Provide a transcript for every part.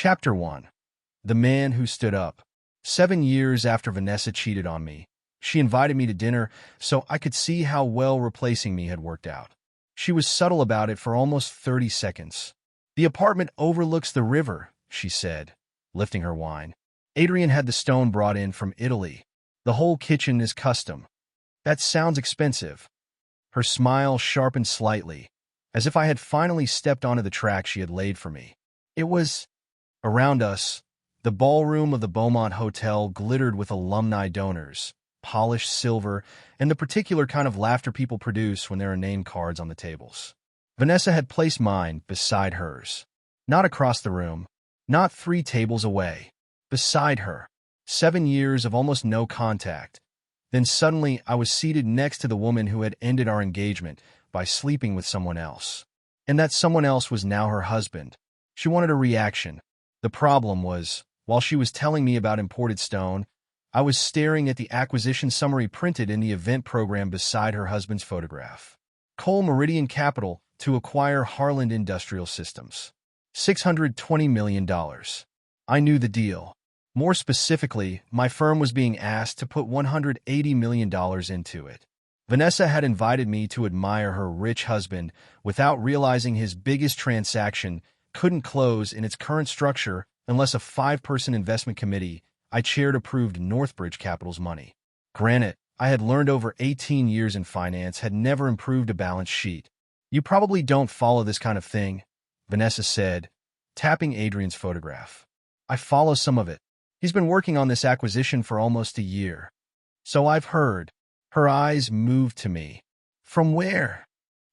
Chapter 1. The Man Who Stood Up. 7 years after Vanessa cheated on me, she invited me to dinner so I could see how well replacing me had worked out. She was subtle about it for almost 30 seconds. "The apartment overlooks the river," she said, lifting her wine. "Adrian had the stone brought in from Italy. The whole kitchen is custom." "That sounds expensive." Her smile sharpened slightly, as if I had finally stepped onto the track she had laid for me. "It was." Around us, the ballroom of the Beaumont Hotel glittered with alumni donors, polished silver, and the particular kind of laughter people produce when there are name cards on the tables. Vanessa had placed mine beside hers. Not across the room, not 3 tables away. Beside her. 7 years of almost no contact. Then suddenly I was seated next to the woman who had ended our engagement by sleeping with someone else. And that someone else was now her husband. She wanted a reaction. The problem was, while she was telling me about imported stone, I was staring at the acquisition summary printed in the event program beside her husband's photograph. Coal Meridian Capital to acquire Harland Industrial Systems. $620 million. I knew the deal. More specifically, my firm was being asked to put $180 million into it. Vanessa had invited me to admire her rich husband without realizing his biggest transaction couldn't close in its current structure unless a 5-person investment committee I chaired approved Northbridge Capital's money. Granted, I had learned over 18 years in finance had never improved a balance sheet. "You probably don't follow this kind of thing," Vanessa said, tapping Adrian's photograph. "I follow some of it. He's been working on this acquisition for almost a year." "So I've heard." Her eyes moved to me. "From where?"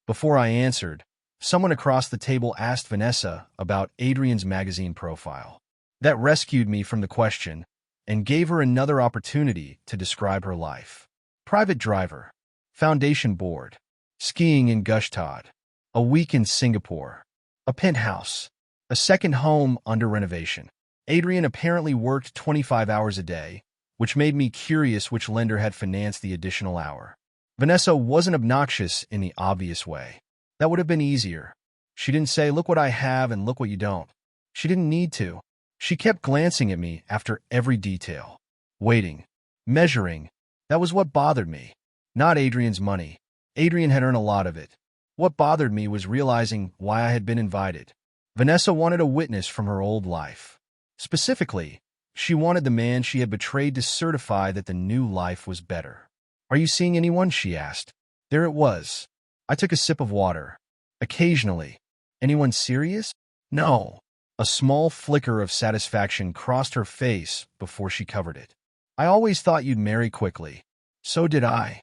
Before I answered, someone across the table asked Vanessa about Adrian's magazine profile. That rescued me from the question and gave her another opportunity to describe her life. Private driver, foundation board, skiing in Gushtad, a week in Singapore, a penthouse, a second home under renovation. Adrian apparently worked 25 hours a day, which made me curious which lender had financed the additional hour. Vanessa wasn't obnoxious in the obvious way. That would have been easier. She didn't say, "Look what I have and look what you don't." She didn't need to. She kept glancing at me after every detail. Waiting. Measuring. That was what bothered me. Not Adrian's money. Adrian had earned a lot of it. What bothered me was realizing why I had been invited. Vanessa wanted a witness from her old life. Specifically, she wanted the man she had betrayed to certify that the new life was better. "Are you seeing anyone?" she asked. There it was. I took a sip of water. "Occasionally." "Anyone serious?" "No." A small flicker of satisfaction crossed her face before she covered it. "I always thought you'd marry quickly." "So did I."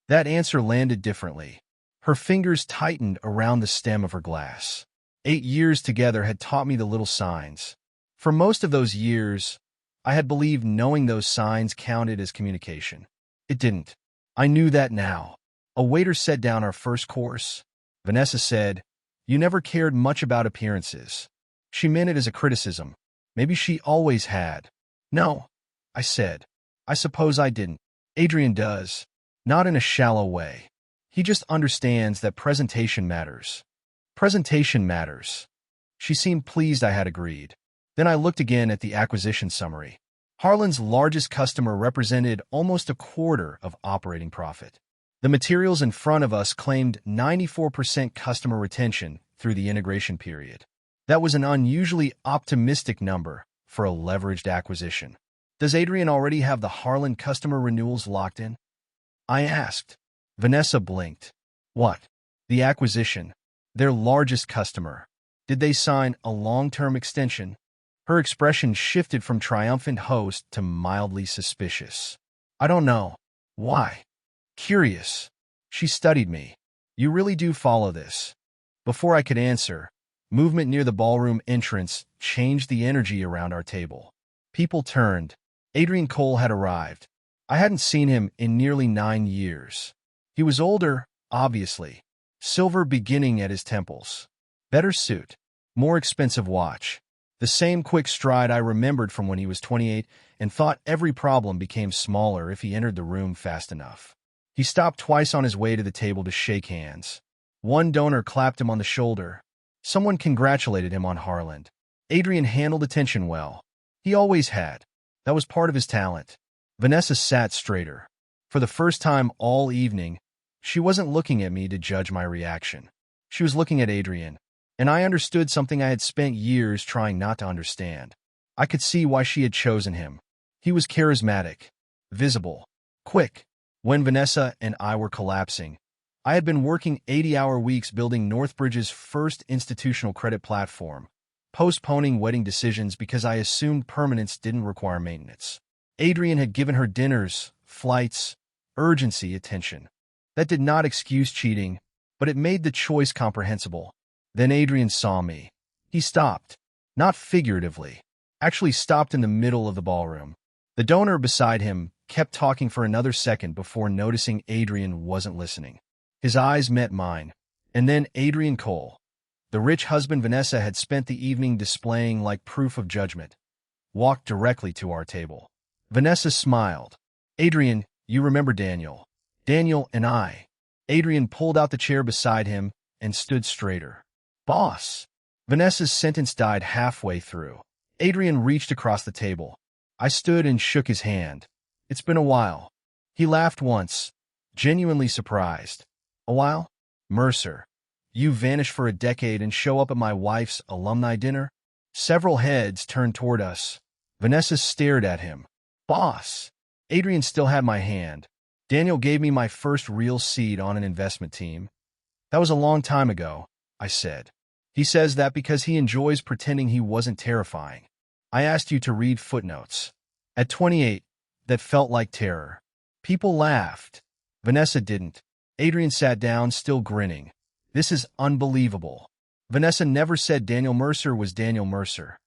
That answer landed differently. Her fingers tightened around the stem of her glass. 8 years together had taught me the little signs. For most of those years, I had believed knowing those signs counted as communication. It didn't. I knew that now. A waiter set down our first course. Vanessa said, "You never cared much about appearances." She meant it as a criticism. Maybe she always had. "No," I said. "I suppose I didn't. Adrian does. Not in a shallow way. He just understands that presentation matters." Presentation matters. She seemed pleased I had agreed. Then I looked again at the acquisition summary. Harlan's largest customer represented almost a quarter of operating profit. The materials in front of us claimed 94% customer retention through the integration period. That was an unusually optimistic number for a leveraged acquisition. "Does Adrian already have the Harlan customer renewals locked in?" I asked. Vanessa blinked. "What?" "The acquisition. Their largest customer. Did they sign a long-term extension?" Her expression shifted from triumphant host to mildly suspicious. "I don't know." "Why?" "Curious." She studied me. "You really do follow this." Before I could answer, movement near the ballroom entrance changed the energy around our table. People turned. Adrian Cole had arrived. I hadn't seen him in nearly 9 years. He was older, obviously. Silver beginning at his temples. Better suit. More expensive watch. The same quick stride I remembered from when he was 28 and thought every problem became smaller if he entered the room fast enough. He stopped twice on his way to the table to shake hands. One donor clapped him on the shoulder. Someone congratulated him on Harland. Adrian handled attention well. He always had. That was part of his talent. Vanessa sat straighter. For the first time all evening, she wasn't looking at me to judge my reaction. She was looking at Adrian, and I understood something I had spent years trying not to understand. I could see why she had chosen him. He was charismatic, visible, quick. When Vanessa and I were collapsing, I had been working 80-hour weeks building Northbridge's first institutional credit platform, postponing wedding decisions because I assumed permanence didn't require maintenance. Adrian had given her dinners, flights, urgency, attention. That did not excuse cheating, but it made the choice comprehensible. Then Adrian saw me. He stopped. Not figuratively. Actually stopped in the middle of the ballroom. The donor beside him kept talking for another second before noticing Adrian wasn't listening. His eyes met mine. And then Adrian Cole, the rich husband Vanessa had spent the evening displaying like proof of judgment, walked directly to our table. Vanessa smiled. Adrian, you remember Daniel. Daniel and I. Adrian pulled out the chair beside him and stood straighter. Boss. Vanessa's sentence died halfway through. Adrian reached across the table. I stood and shook his hand. It's been a while. He laughed once, genuinely surprised. A while? Mercer. You vanish for a decade and show up at my wife's alumni dinner? Several heads turned toward us. Vanessa stared at him. Boss. Adrian still had my hand. Daniel gave me my first real seat on an investment team. That was a long time ago, I said. He says that because he enjoys pretending he wasn't terrifying. I asked you to read footnotes. At 28, that felt like terror. People laughed. Vanessa didn't. Adrian sat down, still grinning. This is unbelievable. Vanessa never said Daniel Mercer was Daniel Mercer.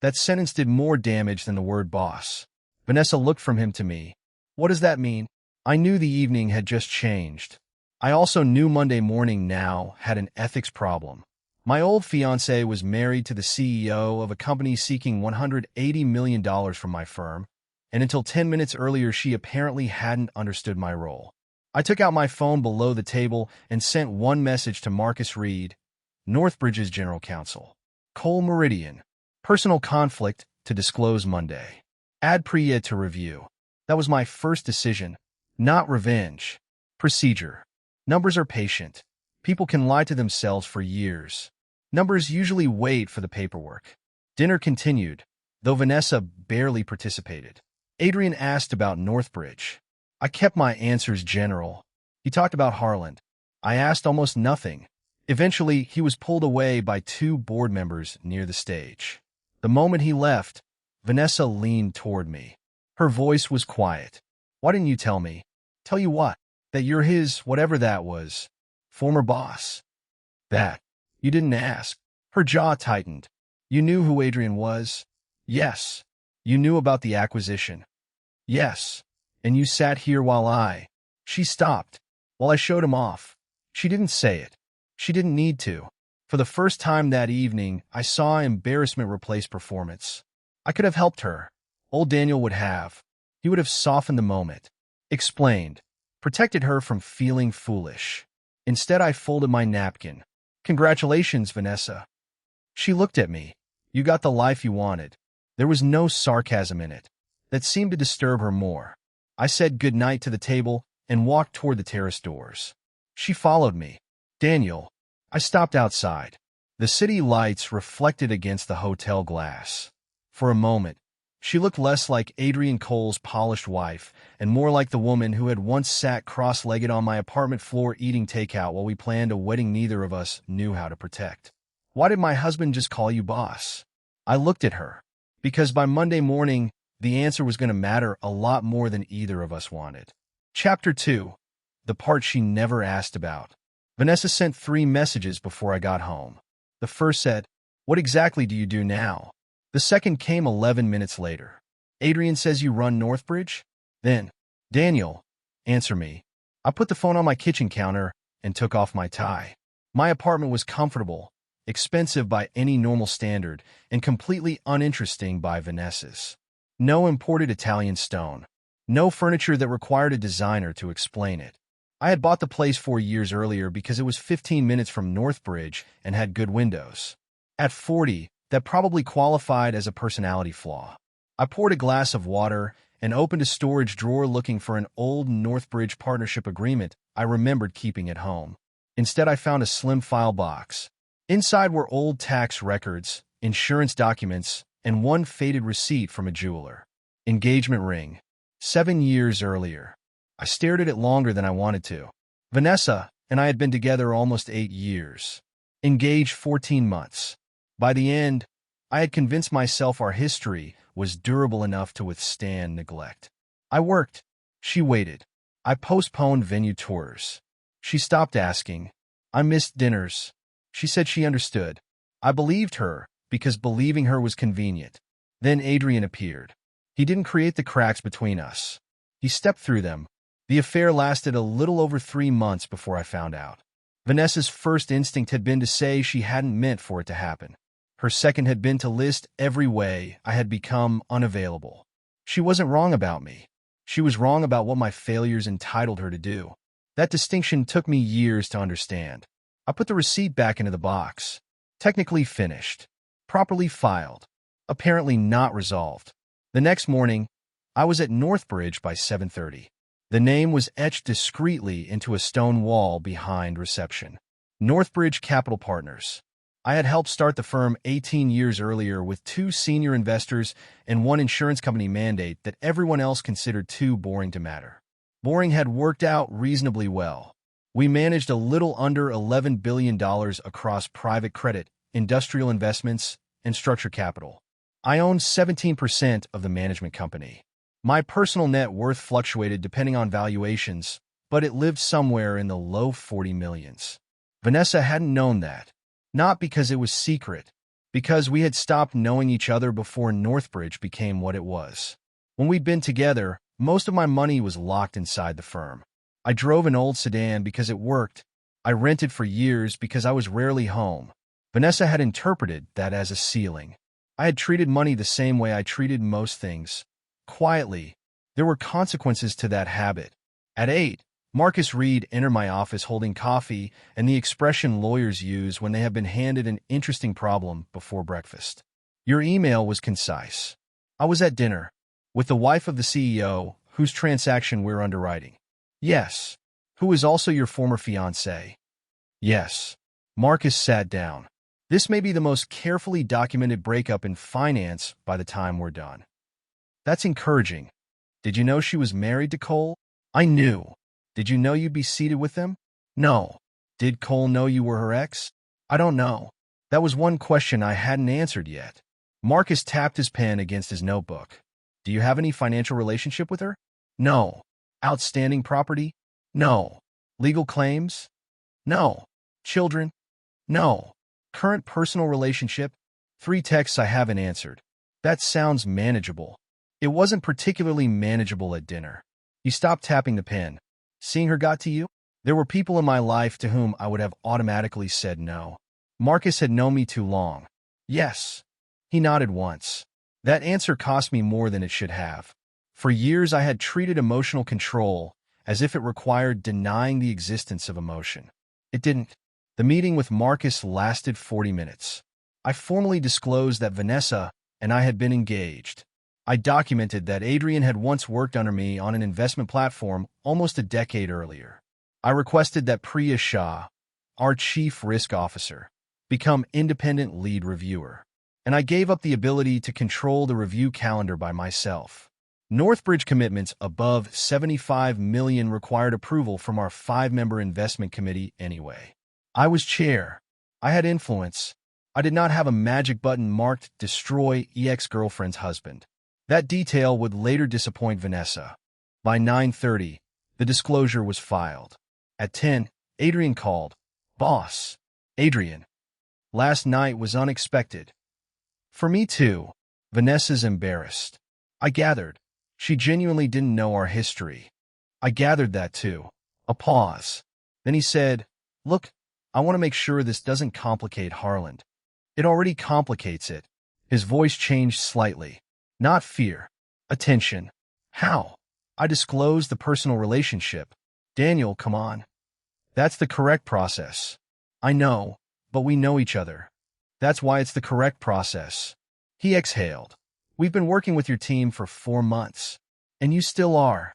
That sentence did more damage than the word boss. Vanessa looked from him to me. What does that mean? I knew the evening had just changed. I also knew Monday morning now had an ethics problem. My old fiancé was married to the CEO of a company seeking $180 million from my firm, and until 10 minutes earlier she apparently hadn't understood my role. I took out my phone below the table and sent one message to Marcus Reed, Northbridge's general counsel. Cole Meridian. Personal conflict to disclose Monday. Add Priya to review. That was my first decision, not revenge. Procedure. Numbers are patient. People can lie to themselves for years. Numbers usually wait for the paperwork. Dinner continued, though Vanessa barely participated. Adrian asked about Northbridge. I kept my answers general. He talked about Harland. I asked almost nothing. Eventually, he was pulled away by two board members near the stage. The moment he left, Vanessa leaned toward me. Her voice was quiet. Why didn't you tell me? Tell you what? That you're his, whatever that was, former boss. That. You didn't ask. Her jaw tightened. You knew who Adrian was? Yes. You knew about the acquisition? Yes. And you sat here while She stopped. While I showed him off. She didn't say it. She didn't need to. For the first time that evening, I saw embarrassment replace performance. I could have helped her. Old Daniel would have. He would have softened the moment. Explained. Protected her from feeling foolish. Instead, I folded my napkin. Congratulations, Vanessa. She looked at me. You got the life you wanted. There was no sarcasm in it. That seemed to disturb her more. I said goodnight to the table and walked toward the terrace doors. She followed me. Daniel. I stopped outside. The city lights reflected against the hotel glass. For a moment, she looked less like Adrian Cole's polished wife and more like the woman who had once sat cross-legged on my apartment floor eating takeout while we planned a wedding neither of us knew how to protect. Why did my husband just call you boss? I looked at her. Because by Monday morning, the answer was going to matter a lot more than either of us wanted. Chapter 2. The part she never asked about. Vanessa sent 3 messages before I got home. The first said, "What exactly do you do now?" The second came 11 minutes later. "Adrian says you run Northbridge?" Then, "Daniel, answer me." I put the phone on my kitchen counter and took off my tie. My apartment was comfortable, expensive by any normal standard, and completely uninteresting by Vanessa's. No imported Italian stone. No furniture that required a designer to explain it. I had bought the place 4 years earlier because it was 15 minutes from Northbridge and had good windows. At 40, that probably qualified as a personality flaw. I poured a glass of water and opened a storage drawer looking for an old Northbridge partnership agreement I remembered keeping at home. Instead, I found a slim file box. Inside were old tax records, insurance documents, and one faded receipt from a jeweler. Engagement ring. 7 years earlier. I stared at it longer than I wanted to. Vanessa and I had been together almost 8 years. Engaged 14 months. By the end, I had convinced myself our history was durable enough to withstand neglect. I worked. She waited. I postponed venue tours. She stopped asking. I missed dinners. She said she understood. I believed her because believing her was convenient. Then Adrian appeared. He didn't create the cracks between us. He stepped through them. The affair lasted a little over 3 months before I found out. Vanessa's first instinct had been to say she hadn't meant for it to happen. Her second had been to list every way I had become unavailable. She wasn't wrong about me. She was wrong about what my failures entitled her to do. That distinction took me years to understand. I put the receipt back into the box. Technically finished. Properly filed. Apparently not resolved. The next morning, I was at Northbridge by 7:30. The name was etched discreetly into a stone wall behind reception. Northbridge Capital Partners. I had helped start the firm 18 years earlier with 2 senior investors and 1 insurance company mandate that everyone else considered too boring to matter. Boring had worked out reasonably well. We managed a little under $11 billion across private credit, industrial investments, and structured capital. I owned 17% of the management company. My personal net worth fluctuated depending on valuations, but it lived somewhere in the low 40 millions. Vanessa hadn't known that. Not because it was secret, because we had stopped knowing each other before Northbridge became what it was. When we'd been together, most of my money was locked inside the firm. I drove an old sedan because it worked. I rented for years because I was rarely home. Vanessa had interpreted that as a ceiling. I had treated money the same way I treated most things. Quietly. There were consequences to that habit. At 8, Marcus Reed entered my office holding coffee and the expression lawyers use when they have been handed an interesting problem before breakfast. Your email was concise. I was at dinner with the wife of the CEO, whose transaction we're underwriting. Yes. Who is also your former fiancé? Yes. Marcus sat down. This may be the most carefully documented breakup in finance by the time we're done. That's encouraging. Did you know she was married to Cole? I knew. Did you know you'd be seated with them? No. Did Cole know you were her ex? I don't know. That was one question I hadn't answered yet. Marcus tapped his pen against his notebook. Do you have any financial relationship with her? No. Outstanding property? No. Legal claims? No. Children? No. Current personal relationship? 3 texts I haven't answered. That sounds manageable. It wasn't particularly manageable at dinner. He stopped tapping the pen. Seeing her got to you? There were people in my life to whom I would have automatically said no. Marcus had known me too long. Yes. He nodded once. That answer cost me more than it should have. For years I had treated emotional control as if it required denying the existence of emotion. It didn't. The meeting with Marcus lasted 40 minutes. I formally disclosed that Vanessa and I had been engaged. I documented that Adrian had once worked under me on an investment platform almost a decade earlier. I requested that Priya Shah, our chief risk officer, become independent lead reviewer. And I gave up the ability to control the review calendar by myself. Northbridge commitments above $75 million required approval from our 5-member investment committee anyway. I was chair. I had influence. I did not have a magic button marked Destroy ex-girlfriend's husband. That detail would later disappoint Vanessa. By 9:30, the disclosure was filed. At 10, Adrian called. Boss. Adrian. Last night was unexpected. For me too. Vanessa's embarrassed. I gathered. She genuinely didn't know our history. I gathered that too. A pause. Then he said, Look, I want to make sure this doesn't complicate Harland. It already complicates it. His voice changed slightly. Not fear. Attention. How? I disclosed the personal relationship. Daniel, come on. That's the correct process. I know, but we know each other. That's why it's the correct process. He exhaled. We've been working with your team for 4 months. And you still are.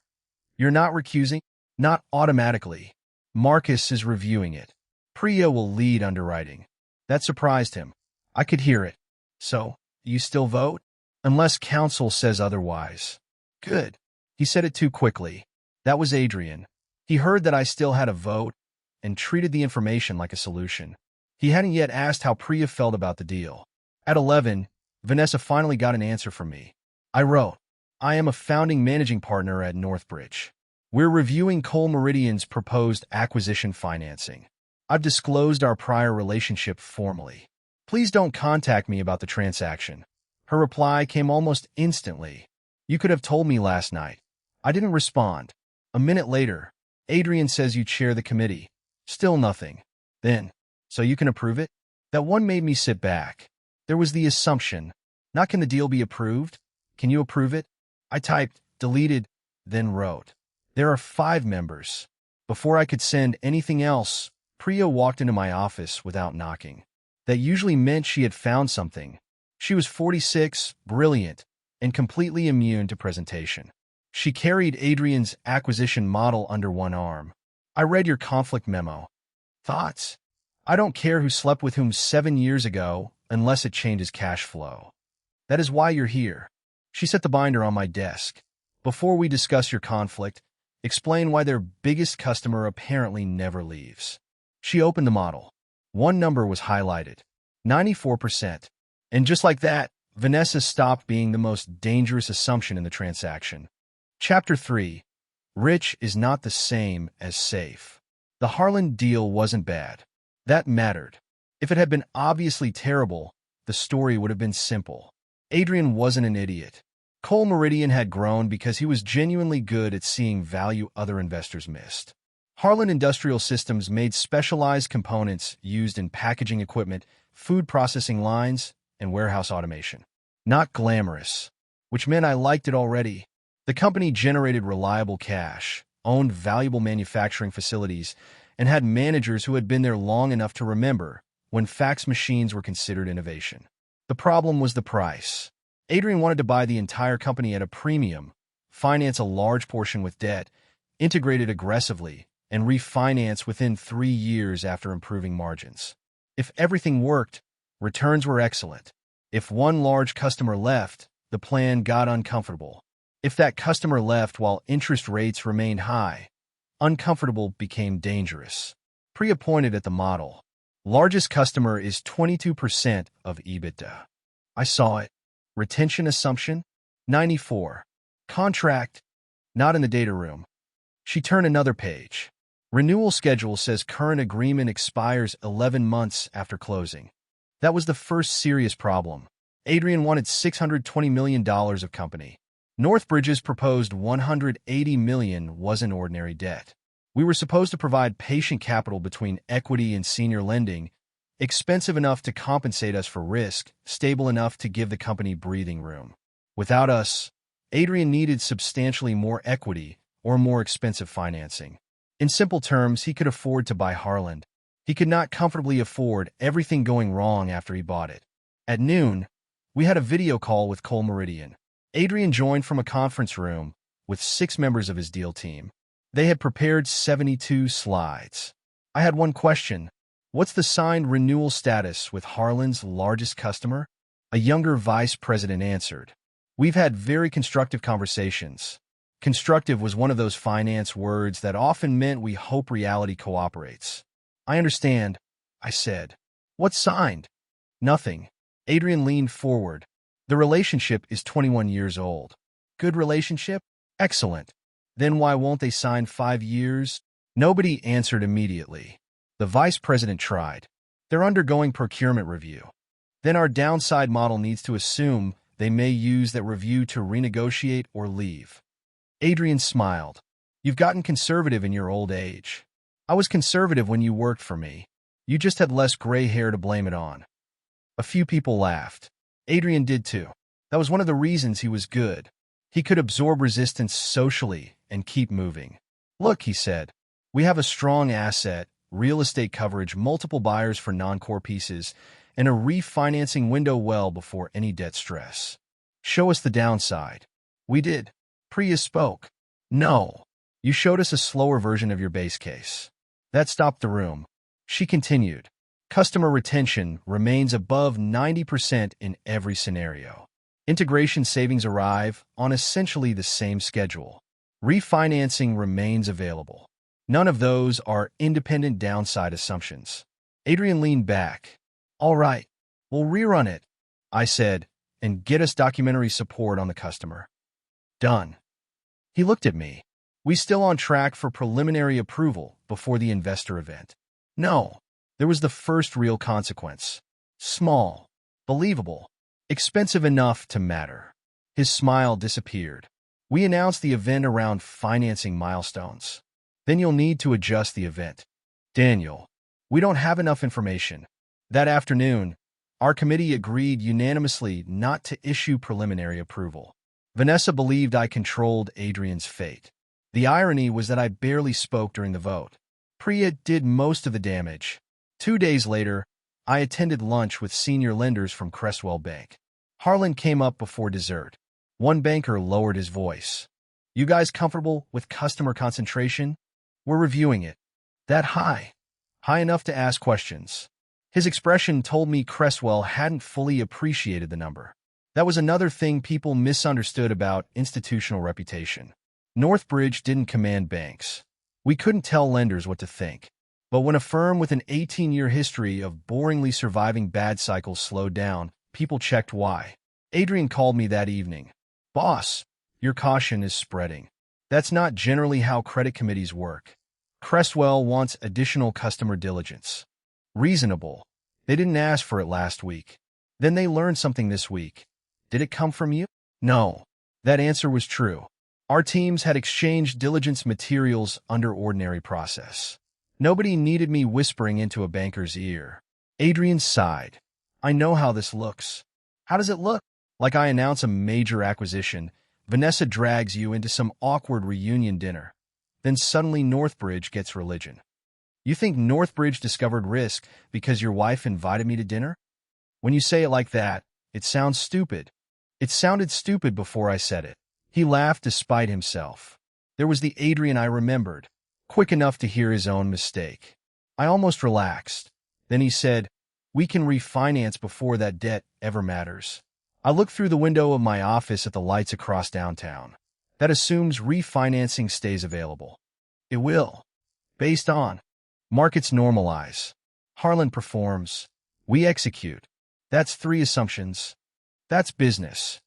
You're not recusing? Not automatically. Marcus is reviewing it. Priya will lead underwriting. That surprised him. I could hear it. So, you still vote? Unless counsel says otherwise. Good. He said it too quickly. That was Adrian. He heard that I still had a vote and treated the information like a solution. He hadn't yet asked how Priya felt about the deal. At 11, Vanessa finally got an answer from me. I wrote, I am a founding managing partner at Northbridge. We're reviewing Cole Meridian's proposed acquisition financing. I've disclosed our prior relationship formally. Please don't contact me about the transaction. Her reply came almost instantly. You could have told me last night. I didn't respond. A minute later, Adrian says you chair the committee. Still nothing. Then, so you can approve it? That one made me sit back. There was the assumption. Not can the deal be approved? Can you approve it? I typed, deleted, then wrote. There are 5 members. Before I could send anything else, Priya walked into my office without knocking. That usually meant she had found something. She was 46, brilliant, and completely immune to presentation. She carried Adrian's acquisition model under one arm. I read your conflict memo. Thoughts? I don't care who slept with whom 7 years ago unless it changes cash flow. That is why you're here. She set the binder on my desk. Before we discuss your conflict, explain why their biggest customer apparently never leaves. She opened the model. One number was highlighted. 94%. And just like that, Vanessa stopped being the most dangerous assumption in the transaction. Chapter 3. Rich is not the same as safe. The Harlan deal wasn't bad. That mattered. If it had been obviously terrible, the story would have been simple. Adrian wasn't an idiot. Cole Meridian had grown because he was genuinely good at seeing value other investors missed. Harlan Industrial Systems made specialized components used in packaging equipment, food processing lines, and warehouse automation. Not glamorous, which meant I liked it already. The company generated reliable cash, owned valuable manufacturing facilities, and had managers who had been there long enough to remember when fax machines were considered innovation. The problem was the price. Adrian wanted to buy the entire company at a premium, finance a large portion with debt, integrate it aggressively, and refinance within 3 years after improving margins. If everything worked, returns were excellent. If one large customer left, the plan got uncomfortable. If that customer left while interest rates remained high, uncomfortable became dangerous. Priya pointed at the model. Largest customer is 22% of EBITDA. I saw it. Retention assumption? 94. Contract? Not in the data room. She turned another page. Renewal schedule says current agreement expires 11 months after closing. That was the first serious problem. Adrian wanted $620 million of company. Northbridge's proposed $180 million wasn't ordinary debt. We were supposed to provide patient capital between equity and senior lending, expensive enough to compensate us for risk, stable enough to give the company breathing room. Without us, Adrian needed substantially more equity or more expensive financing. In simple terms, he could afford to buy Harlan. He could not comfortably afford everything going wrong after he bought it. At noon, we had a video call with Cole Meridian. Adrian joined from a conference room with 6 members of his deal team. They had prepared 72 slides. I had one question. What's the signed renewal status with Harlan's largest customer? A younger vice president answered. We've had very constructive conversations. Constructive was one of those finance words that often meant we hope reality cooperates. I understand, I said. What's signed? Nothing. Adrian leaned forward. The relationship is 21 years old. Good relationship? Excellent. Then why won't they sign 5 years? Nobody answered immediately. The vice president tried. They're undergoing procurement review. Then our downside model needs to assume they may use that review to renegotiate or leave. Adrian smiled. You've gotten conservative in your old age. I was conservative when you worked for me. You just had less gray hair to blame it on. A few people laughed. Adrian did too. That was one of the reasons he was good. He could absorb resistance socially and keep moving. Look, he said, we have a strong asset, real estate coverage, multiple buyers for non-core pieces, and a refinancing window well before any debt stress. Show us the downside. We did. Priya spoke. No. You showed us a slower version of your base case. That stopped the room. She continued. Customer retention remains above 90% in every scenario. Integration savings arrive on essentially the same schedule. Refinancing remains available. None of those are independent downside assumptions. Adrian leaned back. All right, we'll rerun it, I said, and get us documentary support on the customer. Done. He looked at me. We still on track for preliminary approval before the investor event? No. There was the first real consequence. Small, believable, expensive enough to matter. His smile disappeared. We announced the event around financing milestones. Then you'll need to adjust the event. Daniel, we don't have enough information. That afternoon, our committee agreed unanimously not to issue preliminary approval. Vanessa believed I controlled Adrian's fate. The irony was that I barely spoke during the vote. Priya did most of the damage. 2 days later, I attended lunch with senior lenders from Crestwell Bank. Harlan came up before dessert. One banker lowered his voice. You guys comfortable with customer concentration? We're reviewing it. That high? High enough to ask questions. His expression told me Crestwell hadn't fully appreciated the number. That was another thing people misunderstood about institutional reputation. Northbridge didn't command banks. We couldn't tell lenders what to think. But when a firm with an 18-year history of boringly surviving bad cycles slowed down, people checked why. Adrian called me that evening. Boss, your caution is spreading. That's not generally how credit committees work. Crestwell wants additional customer diligence. Reasonable. They didn't ask for it last week. Then they learned something this week. Did it come from you? No. That answer was true. Our teams had exchanged diligence materials under ordinary process. Nobody needed me whispering into a banker's ear. Adrian sighed. I know how this looks. How does it look? Like I announce a major acquisition, Vanessa drags you into some awkward reunion dinner. Then suddenly Northbridge gets religion. You think Northbridge discovered risk because your wife invited me to dinner? When you say it like that, it sounds stupid. It sounded stupid before I said it. He laughed despite himself. There was the Adrian I remembered, quick enough to hear his own mistake. I almost relaxed. Then he said, we can refinance before that debt ever matters. I looked through the window of my office at the lights across downtown. That assumes refinancing stays available. It will. Based on. Markets normalize. Harlan performs. We execute. That's 3 assumptions. That's business.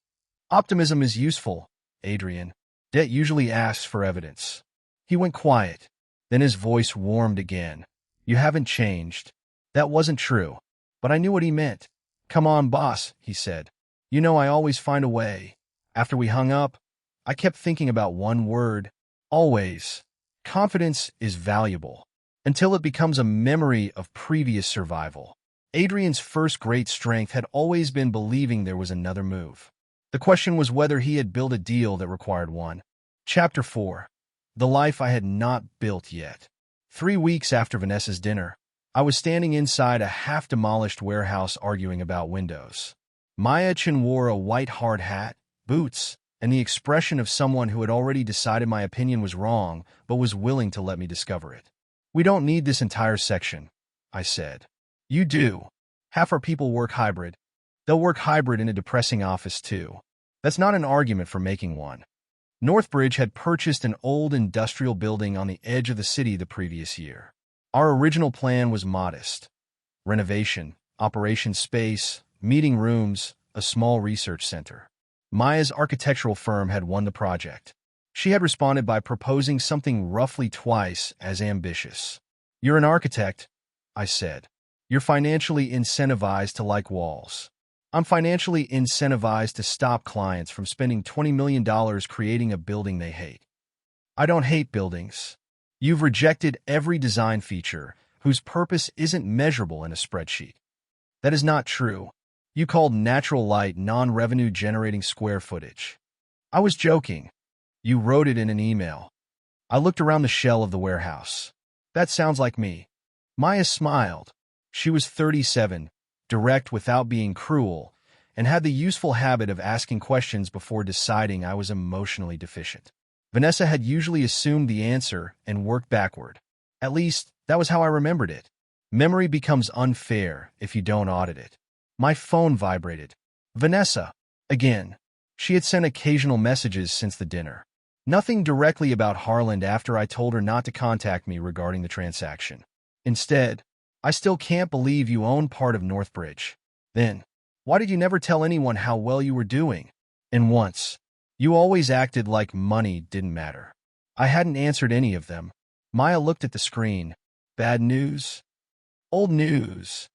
Optimism is useful, Adrian. Debt usually asks for evidence. He went quiet. Then his voice warmed again. You haven't changed. That wasn't true. But I knew what he meant. Come on, boss, he said. You know I always find a way. After we hung up, I kept thinking about one word. Always. Confidence is valuable. Until it becomes a memory of previous survival. Adrian's first great strength had always been believing there was another move. The question was whether he had built a deal that required one. Chapter 4. The life I had not built yet. 3 weeks after Vanessa's dinner, I was standing inside a half-demolished warehouse arguing about windows. Maya Chen wore a white hard hat, boots, and the expression of someone who had already decided my opinion was wrong but was willing to let me discover it. We don't need this entire section, I said. You do. Half our people work hybrid. They'll work hybrid in a depressing office too. That's not an argument for making one. Northbridge had purchased an old industrial building on the edge of the city the previous year. Our original plan was modest. Renovation, operation space, meeting rooms, a small research center. Maya's architectural firm had won the project. She had responded by proposing something roughly twice as ambitious. You're an architect, I said. You're financially incentivized to like walls. I'm financially incentivized to stop clients from spending $20 million creating a building they hate. I don't hate buildings. You've rejected every design feature whose purpose isn't measurable in a spreadsheet. That is not true. You called natural light non-revenue generating square footage. I was joking. You wrote it in an email. I looked around the shell of the warehouse. That sounds like me. Maya smiled. She was 37, direct without being cruel, and had the useful habit of asking questions before deciding I was emotionally deficient. Vanessa had usually assumed the answer and worked backward. At least, that was how I remembered it. Memory becomes unfair if you don't audit it. My phone vibrated. Vanessa. Again. She had sent occasional messages since the dinner. Nothing directly about Harland after I told her not to contact me regarding the transaction. Instead, I still can't believe you own part of Northbridge. Then, why did you never tell anyone how well you were doing? And once, you always acted like money didn't matter. I hadn't answered any of them. Maya looked at the screen. Bad news? Old news.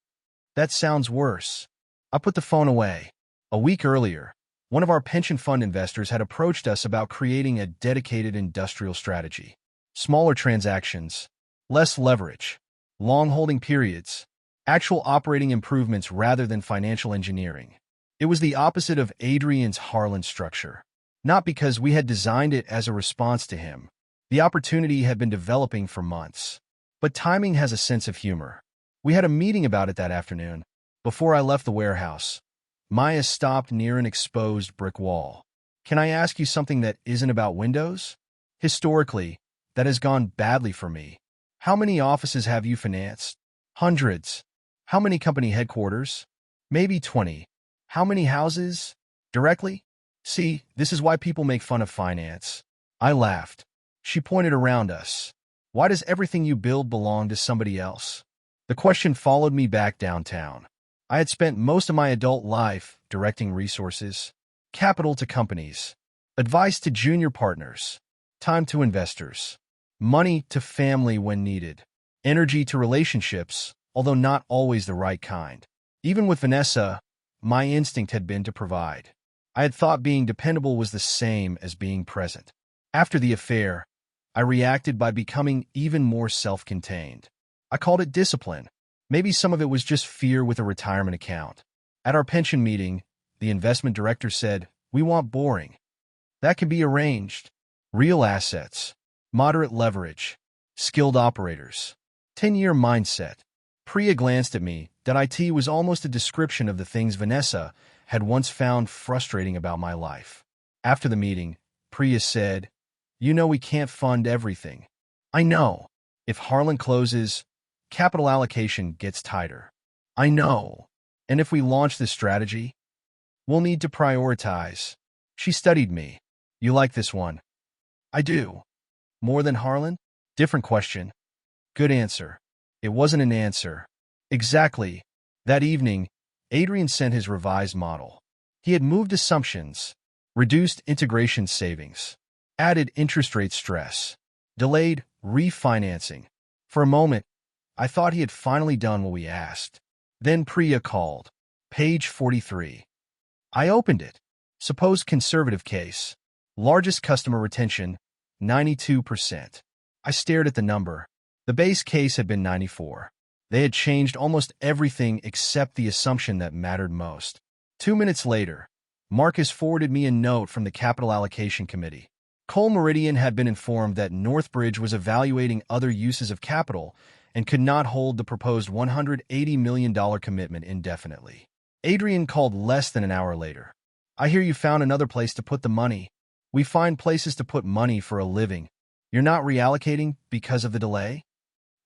That sounds worse. I put the phone away. A week earlier, one of our pension fund investors had approached us about creating a dedicated industrial strategy. Smaller transactions, less leverage, long holding periods, actual operating improvements rather than financial engineering. It was the opposite of Adrian's Harlan structure. Not because we had designed it as a response to him. The opportunity had been developing for months. But timing has a sense of humor. We had a meeting about it that afternoon. Before I left the warehouse, Maya stopped near an exposed brick wall. Can I ask you something that isn't about windows? Historically, that has gone badly for me. How many offices have you financed? Hundreds. How many company headquarters? Maybe 20. How many houses? Directly? See, this is why people make fun of finance. I laughed. She pointed around us. Why does everything you build belong to somebody else? The question followed me back downtown. I had spent most of my adult life directing resources, capital to companies, advice to junior partners, time to investors, money to family when needed, energy to relationships, although not always the right kind. Even with Vanessa, my instinct had been to provide. I had thought being dependable was the same as being present. After the affair, I reacted by becoming even more self-contained. I called it discipline. Maybe some of it was just fear with a retirement account. At our pension meeting, the investment director said, "We want boring. That can be arranged. Real assets, moderate leverage, skilled operators, 10-year mindset." Priya glanced at me. That IT was almost a description of the things Vanessa had once found frustrating about my life. After the meeting, Priya said, "You know we can't fund everything." I know. If Harlan closes, capital allocation gets tighter. I know. And if we launch this strategy, we'll need to prioritize. She studied me. You like this one? I do. More than Harlan? Different question. Good answer. It wasn't an answer. Exactly. That evening, Adrian sent his revised model. He had moved assumptions, reduced integration savings, added interest rate stress, delayed refinancing. For a moment, I thought he had finally done what we asked. Then Priya called. Page 43. I opened it. Supposed conservative case. Largest customer retention, 92%. I stared at the number. The base case had been 94. They had changed almost everything except the assumption that mattered most. 2 minutes later, Marcus forwarded me a note from the Capital Allocation Committee. Cole Meridian had been informed that Northbridge was evaluating other uses of capital and could not hold the proposed $180 million commitment indefinitely. Adrian called less than an hour later. I hear you found another place to put the money. We find places to put money for a living. You're not reallocating because of the delay?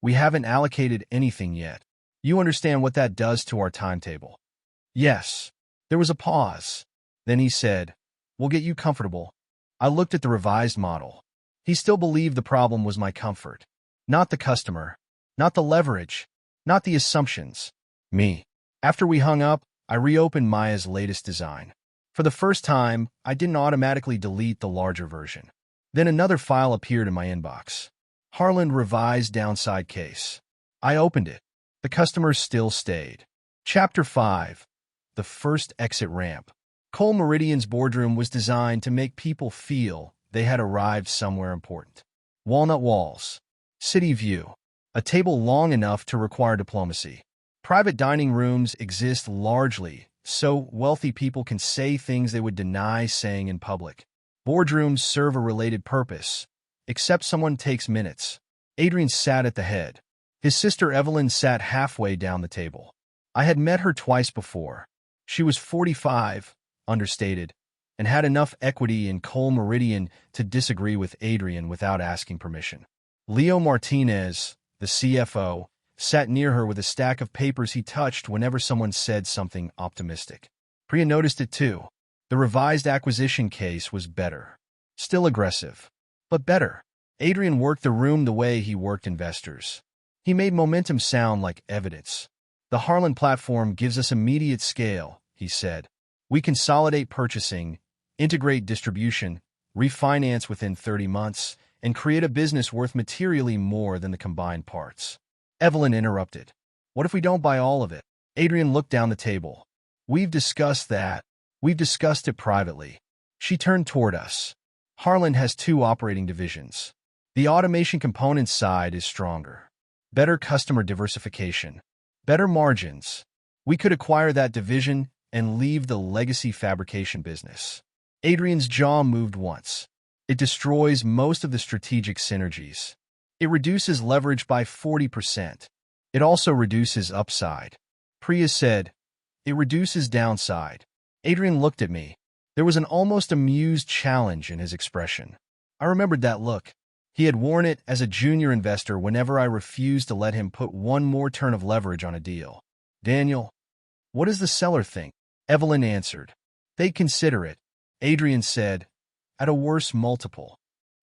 We haven't allocated anything yet. You understand what that does to our timetable? Yes. There was a pause. Then he said, "We'll get you comfortable." I looked at the revised model. He still believed the problem was my comfort. Not the customer. Not the leverage. Not the assumptions. Me. After we hung up, I reopened Maya's latest design. For the first time, I didn't automatically delete the larger version. Then another file appeared in my inbox. Harlan revised downside case. I opened it. The customers still stayed. Chapter 5. The first exit ramp. Cole Meridian's boardroom was designed to make people feel they had arrived somewhere important. Walnut walls. City view. A table long enough to require diplomacy. Private dining rooms exist largely so wealthy people can say things they would deny saying in public. Boardrooms serve a related purpose, except someone takes minutes. Adrian sat at the head. His sister Evelyn sat halfway down the table. I had met her twice before. She was 45, understated, and had enough equity in Cole Meridian to disagree with Adrian without asking permission. Leo Martinez, the CFO, sat near her with a stack of papers he touched whenever someone said something optimistic. Priya noticed it too. The revised acquisition case was better. Still aggressive, but better. Adrian worked the room the way he worked investors. He made momentum sound like evidence. The Harlan platform gives us immediate scale, he said. We consolidate purchasing, integrate distribution, refinance within 30 months, and create a business worth materially more than the combined parts. Evelyn interrupted. What if we don't buy all of it? Adrian looked down the table. We've discussed that. We've discussed it privately. She turned toward us. Harlan has 2 operating divisions. The automation components side is stronger. Better customer diversification. Better margins. We could acquire that division and leave the legacy fabrication business. Adrian's jaw moved once. It destroys most of the strategic synergies. It reduces leverage by 40%. It also reduces upside. Priya said, it reduces downside. Adrian looked at me. There was an almost amused challenge in his expression. I remembered that look. He had worn it as a junior investor whenever I refused to let him put one more turn of leverage on a deal. Daniel, what does the seller think? Evelyn answered. They'd consider it. Adrian said, at a worse multiple.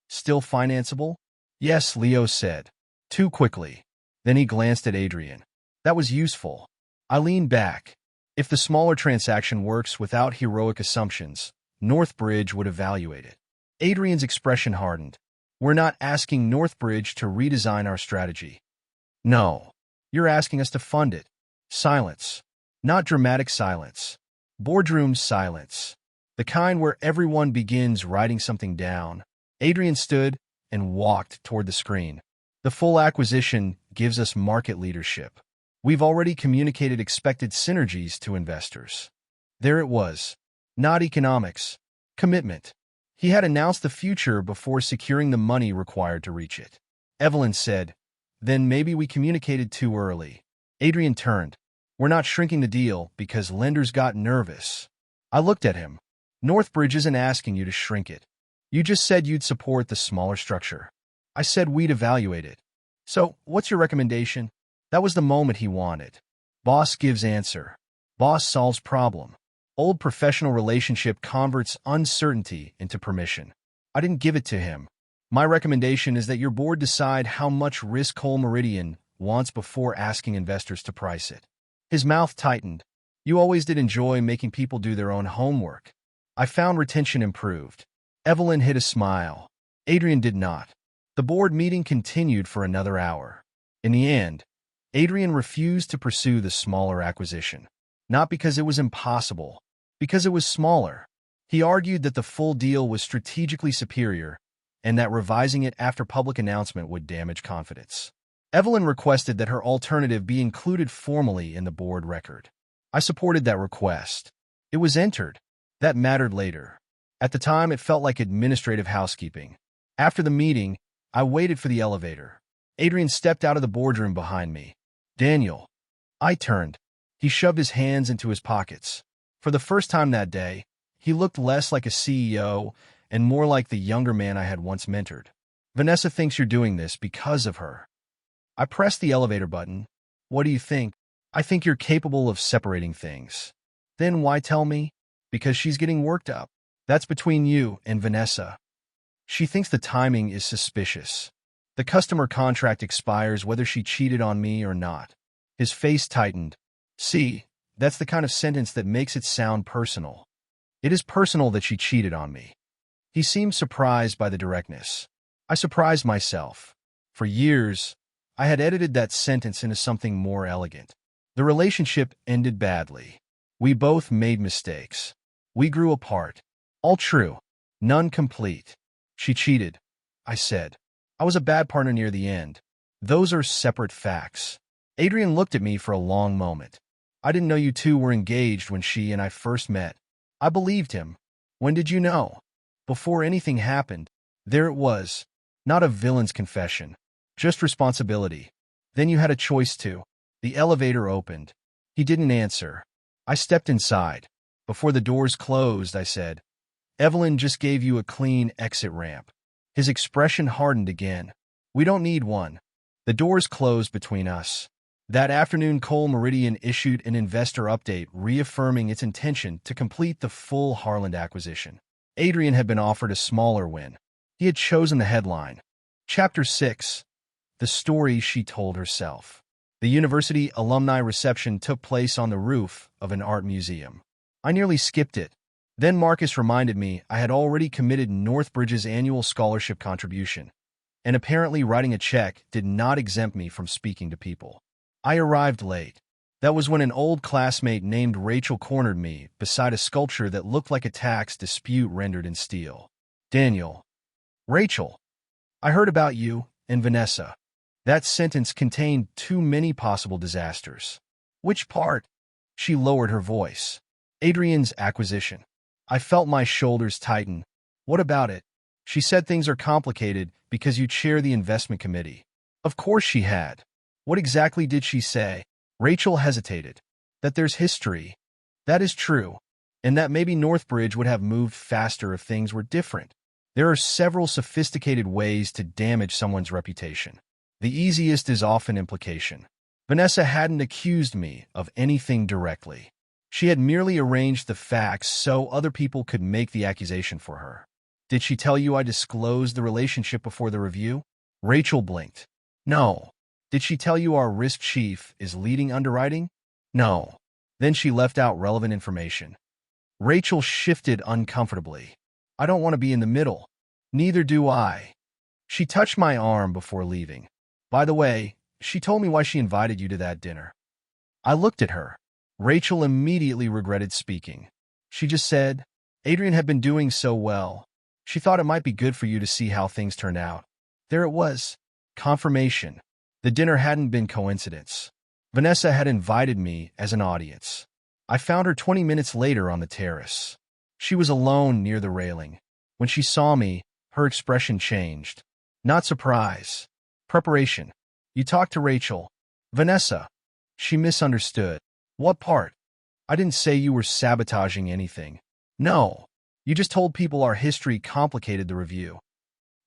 Still financeable? Yes, Leo said. Too quickly. Then he glanced at Adrian. That was useful. I leaned back. If the smaller transaction works without heroic assumptions, Northbridge would evaluate it. Adrian's expression hardened. We're not asking Northbridge to redesign our strategy. No. You're asking us to fund it. Silence. Not dramatic silence. Boardroom silence. The kind where everyone begins writing something down. Adrian stood and walked toward the screen. The full acquisition gives us market leadership. We've already communicated expected synergies to investors. There it was. Not economics. Commitment. He had announced the future before securing the money required to reach it. Evelyn said, then maybe we communicated too early. Adrian turned. We're not shrinking the deal because lenders got nervous. I looked at him. Northbridge isn't asking you to shrink it. You just said you'd support the smaller structure. I said we'd evaluate it. So, what's your recommendation? That was the moment he wanted. Boss gives answer. Boss solves problem. Old professional relationship converts uncertainty into permission. I didn't give it to him. My recommendation is that your board decide how much risk Cole Meridian wants before asking investors to price it. His mouth tightened. You always did enjoy making people do their own homework. I found retention improved. Evelyn hid a smile. Adrian did not. The board meeting continued for another hour. In the end, Adrian refused to pursue the smaller acquisition. Not because it was impossible, because it was smaller. He argued that the full deal was strategically superior and that revising it after public announcement would damage confidence. Evelyn requested that her alternative be included formally in the board record. I supported that request. It was entered. That mattered later. At the time, it felt like administrative housekeeping. After the meeting, I waited for the elevator. Adrian stepped out of the boardroom behind me. Daniel. I turned. He shoved his hands into his pockets. For the first time that day, he looked less like a CEO and more like the younger man I had once mentored. Vanessa thinks you're doing this because of her. I pressed the elevator button. What do you think? I think you're capable of separating things. Then why tell me? Because she's getting worked up. That's between you and Vanessa. She thinks the timing is suspicious. The customer contract expires whether she cheated on me or not. His face tightened. See, that's the kind of sentence that makes it sound personal. It is personal that she cheated on me. He seemed surprised by the directness. I surprised myself. For years, I had edited that sentence into something more elegant. The relationship ended badly. We both made mistakes. We grew apart. All true. None complete. She cheated, I said. I was a bad partner near the end. Those are separate facts. Adrian looked at me for a long moment. I didn't know you two were engaged when she and I first met. I believed him. When did you know? Before anything happened. There it was. Not a villain's confession. Just responsibility. Then you had a choice too. The elevator opened. He didn't answer. I stepped inside. Before the doors closed, I said, Evelyn just gave you a clean exit ramp. His expression hardened again. We don't need one. The doors closed between us. That afternoon, Cole Meridian issued an investor update reaffirming its intention to complete the full Harland acquisition. Adrian had been offered a smaller win. He had chosen the headline. Chapter 6. The Story She Told Herself. The university alumni reception took place on the roof of an art museum. I nearly skipped it. Then Marcus reminded me I had already committed Northbridge's annual scholarship contribution, and apparently writing a check did not exempt me from speaking to people. I arrived late. That was when an old classmate named Rachel cornered me beside a sculpture that looked like a tax dispute rendered in steel. Daniel. Rachel. I heard about you and Vanessa. That sentence contained too many possible disasters. Which part? She lowered her voice. Adrian's acquisition. I felt my shoulders tighten. What about it? She said things are complicated because you chair the investment committee. Of course she had. What exactly did she say? Rachel hesitated. That there's history. That is true. And that maybe Northbridge would have moved faster if things were different. There are several sophisticated ways to damage someone's reputation. The easiest is often implication. Vanessa hadn't accused me of anything directly. She had merely arranged the facts so other people could make the accusation for her. Did she tell you I disclosed the relationship before the review? Rachel blinked. No. Did she tell you our risk chief is leading underwriting? No. Then she left out relevant information. Rachel shifted uncomfortably. I don't want to be in the middle. Neither do I. She touched my arm before leaving. By the way, she told me why she invited you to that dinner. I looked at her. Rachel immediately regretted speaking. She just said, Adrian had been doing so well. She thought it might be good for you to see how things turned out. There it was. Confirmation. The dinner hadn't been coincidence. Vanessa had invited me as an audience. I found her 20 minutes later on the terrace. She was alone near the railing. When she saw me, her expression changed. Not surprise. Preparation. You talked to Rachel. Vanessa. She misunderstood. What part? I didn't say you were sabotaging anything. No. You just told people our history complicated the review.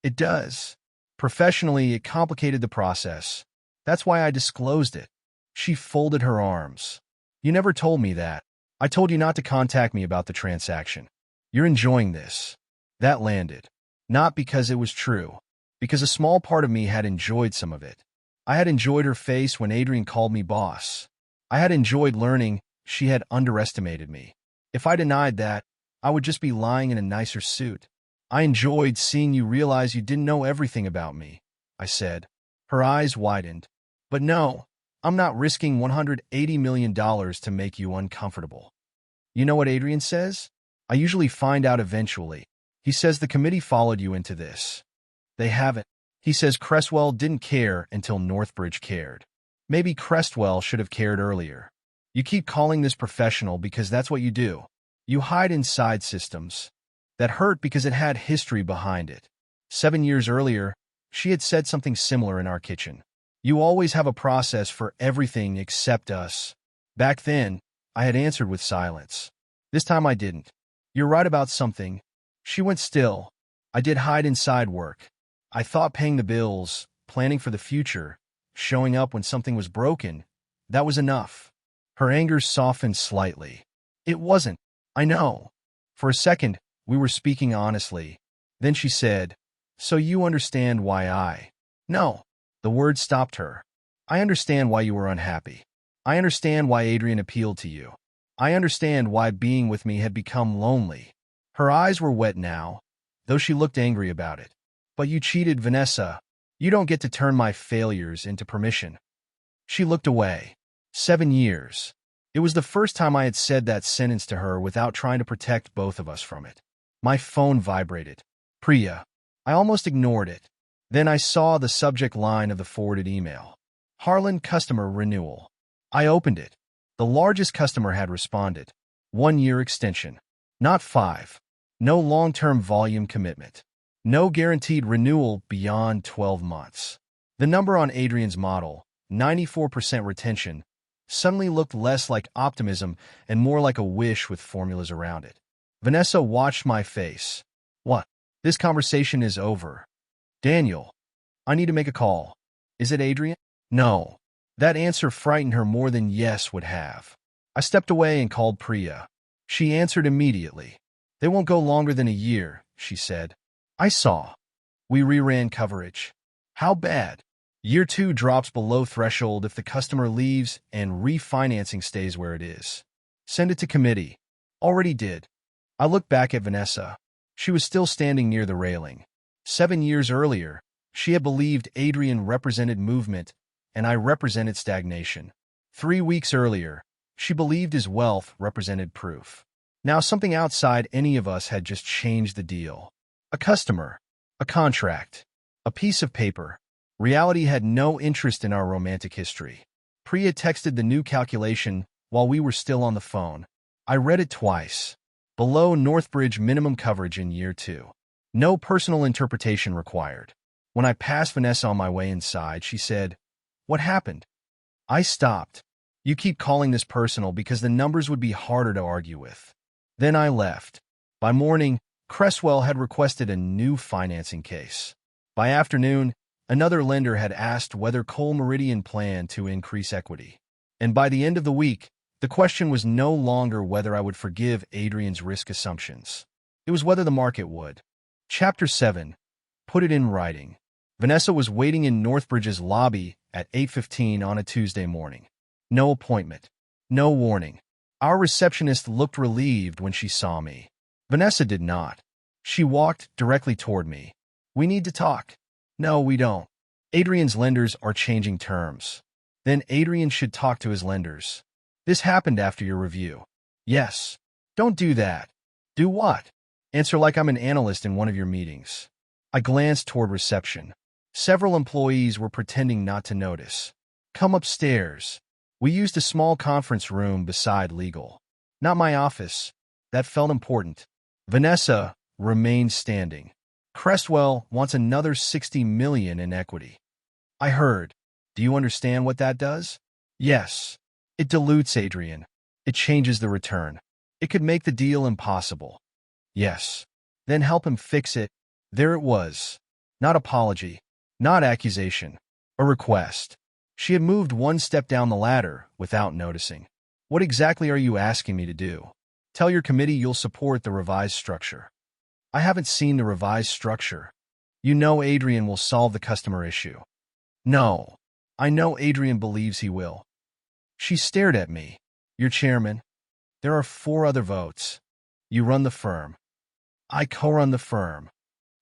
It does. Professionally, it complicated the process. That's why I disclosed it. She folded her arms. You never told me that. I told you not to contact me about the transaction. You're enjoying this. That landed. Not because it was true. Because a small part of me had enjoyed some of it. I had enjoyed her face when Adrian called me boss. I had enjoyed learning she had underestimated me. If I denied that, I would just be lying in a nicer suit. I enjoyed seeing you realize you didn't know everything about me, I said. Her eyes widened. But no, I'm not risking $180 million to make you uncomfortable. You know what Adrian says? I usually find out eventually. He says the committee followed you into this. They haven't. He says Cresswell didn't care until Northbridge cared. Maybe Cresswell should have cared earlier. You keep calling this professional because that's what you do. You hide inside systems. That hurt because it had history behind it. 7 years earlier, she had said something similar in our kitchen. You always have a process for everything except us. Back then, I had answered with silence. This time I didn't. You're right about something. She went still. I did hide inside work. I thought paying the bills, planning for the future, showing up when something was broken, that was enough. Her anger softened slightly. It wasn't. I know. For a second, we were speaking honestly. Then she said, So you understand why I... No. The word stopped her. I understand why you were unhappy. I understand why Adrian appealed to you. I understand why being with me had become lonely. Her eyes were wet now, though she looked angry about it. But you cheated, Vanessa. You don't get to turn my failures into permission. She looked away. 7 years. It was the first time I had said that sentence to her without trying to protect both of us from it. My phone vibrated. Priya. I almost ignored it. Then I saw the subject line of the forwarded email. Harland customer renewal. I opened it. The largest customer had responded. 1-year extension. Not 5. No long-term volume commitment. No guaranteed renewal beyond 12 months. The number on Adrian's model, 94% retention, suddenly looked less like optimism and more like a wish with formulas around it. Vanessa watched my face. What? This conversation is over. Daniel, I need to make a call. Is it Adrian? No. That answer frightened her more than yes would have. I stepped away and called Priya. She answered immediately. They won't go longer than a year, she said. I saw. We reran coverage. How bad? Year 2 drops below threshold if the customer leaves and refinancing stays where it is. Send it to committee. Already did. I looked back at Vanessa. She was still standing near the railing. 7 years earlier, she had believed Adrian represented movement and I represented stagnation. 3 weeks earlier, she believed his wealth represented proof. Now something outside any of us had just changed the deal. A customer, a contract, a piece of paper. Reality had no interest in our romantic history. Priya texted the new calculation while we were still on the phone. I read it twice. Below Northbridge minimum coverage in year 2. No personal interpretation required. When I passed Vanessa on my way inside, she said, "What happened?" I stopped. You keep calling this personal because the numbers would be harder to argue with. Then I left. By morning, Cresswell had requested a new financing case. By afternoon, another lender had asked whether Cole Meridian planned to increase equity. And by the end of the week, the question was no longer whether I would forgive Adrian's risk assumptions. It was whether the market would. Chapter 7. Put it in writing. Vanessa was waiting in Northbridge's lobby at 8:15 on a Tuesday morning. No appointment. No warning. Our receptionist looked relieved when she saw me. Vanessa did not. She walked directly toward me. We need to talk. No, we don't. Adrian's lenders are changing terms. Then Adrian should talk to his lenders. This happened after your review. Yes. Don't do that. Do what? Answer like I'm an analyst in one of your meetings. I glanced toward reception. Several employees were pretending not to notice. Come upstairs. We used a small conference room beside legal. Not my office. That felt important. Vanessa remained standing. Cresswell wants another $60 million in equity. I heard. Do you understand what that does? Yes. It dilutes Adrian. It changes the return. It could make the deal impossible. Yes. Then help him fix it. There it was. Not apology. Not accusation. A request. She had moved one step down the ladder without noticing. What exactly are you asking me to do? Tell your committee you'll support the revised structure. I haven't seen the revised structure. You know Adrian will solve the customer issue. No. I know Adrian believes he will. She stared at me. You're chairman. There are 4 other votes. You run the firm. I co-run the firm.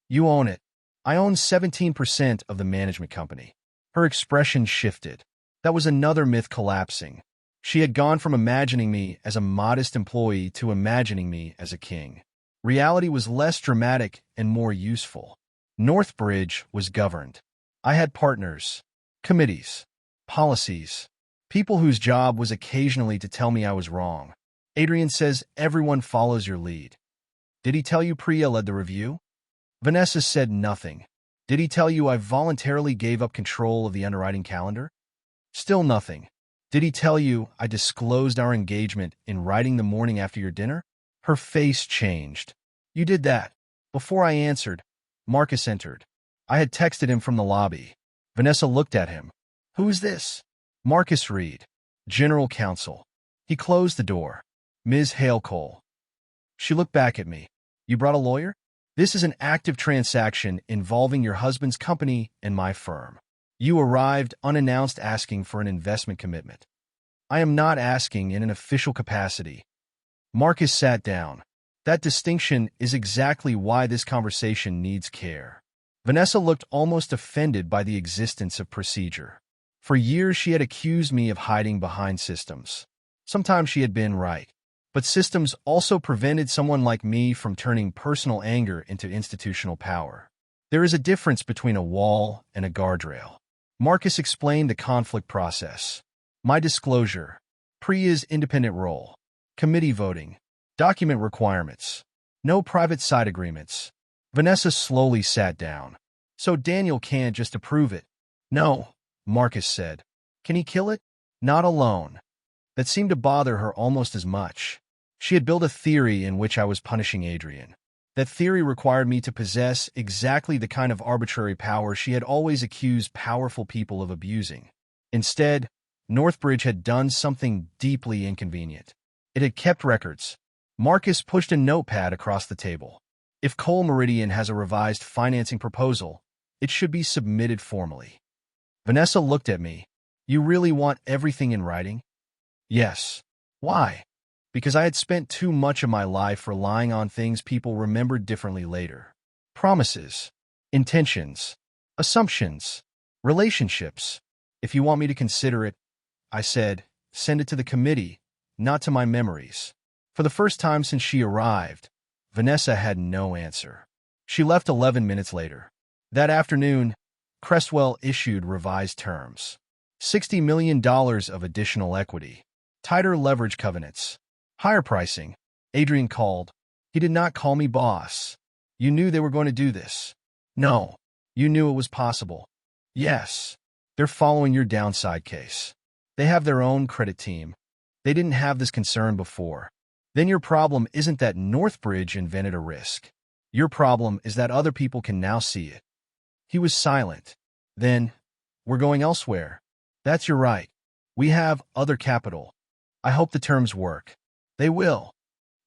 You own it. I own 17% of the management company. Her expression shifted. That was another myth collapsing. She had gone from imagining me as a modest employee to imagining me as a king. Reality was less dramatic and more useful. Northbridge was governed. I had partners, committees, policies, people whose job was occasionally to tell me I was wrong. Adrian says everyone follows your lead. Did he tell you Priya led the review? Vanessa said nothing. Did he tell you I voluntarily gave up control of the underwriting calendar? Still nothing. Did he tell you I disclosed our engagement in writing the morning after your dinner? Her face changed. You did that. Before I answered, Marcus entered. I had texted him from the lobby. Vanessa looked at him. Who is this? Marcus Reed, General Counsel. He closed the door. Ms. Hale Cole. She looked back at me. You brought a lawyer? This is an active transaction involving your husband's company and my firm. You arrived unannounced asking for an investment commitment. I am not asking in an official capacity. Marcus sat down. That distinction is exactly why this conversation needs care. Vanessa looked almost offended by the existence of procedure. For years she had accused me of hiding behind systems. Sometimes she had been right. But systems also prevented someone like me from turning personal anger into institutional power. There is a difference between a wall and a guardrail. Marcus explained the conflict process. My disclosure, Priya's independent role, committee voting, document requirements, no private side agreements. Vanessa slowly sat down. So Daniel can't just approve it. No, Marcus said. Can he kill it? Not alone. that seemed to bother her almost as much. She had built a theory in which I was punishing Adrian. That theory required me to possess exactly the kind of arbitrary power she had always accused powerful people of abusing. Instead, Northbridge had done something deeply inconvenient. It had kept records. Marcus pushed a notepad across the table. If Cole Meridian has a revised financing proposal, it should be submitted formally. Vanessa looked at me. You really want everything in writing? Yes. Why? Because I had spent too much of my life relying on things people remembered differently later. Promises, intentions, assumptions, relationships. If you want me to consider it, I said, send it to the committee, not to my memories. For the first time since she arrived, Vanessa had no answer. She left 11 minutes later. That afternoon, Cresswell issued revised terms. $60 million of additional equity, tighter leverage covenants, higher pricing. Adrian called. He did not call me boss. You knew they were going to do this. No. You knew it was possible. Yes. They're following your downside case. They have their own credit team. They didn't have this concern before. Then your problem isn't that Northbridge invented a risk. Your problem is that other people can now see it. He was silent. Then, we're going elsewhere. That's your right. We have other capital. I hope the terms work. They will.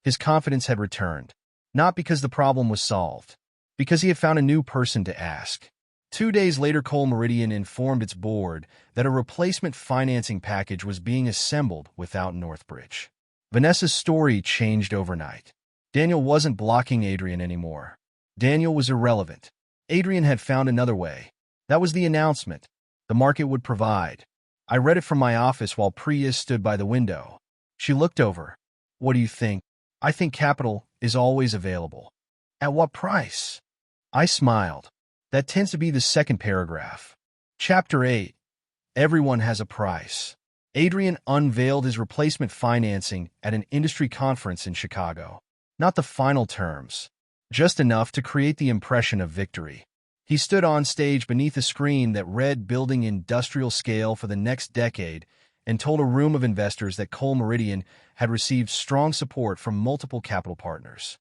His confidence had returned. Not because the problem was solved. Because he had found a new person to ask. 2 days later, Cole Meridian informed its board that a replacement financing package was being assembled without Northbridge. Vanessa's story changed overnight. Daniel wasn't blocking Adrian anymore. Daniel was irrelevant. Adrian had found another way. That was the announcement. The market would provide. I read it from my office while Priya stood by the window. She looked over. What do you think? I think capital is always available. At what price? I smiled. That tends to be the second paragraph. Chapter 8. Everyone has a price. Adrian unveiled his replacement financing at an industry conference in Chicago. Not the final terms. Just enough to create the impression of victory. He stood on stage beneath a screen that read building industrial scale for the next decade and told a room of investors that Cole Meridian had received strong support from multiple capital partners.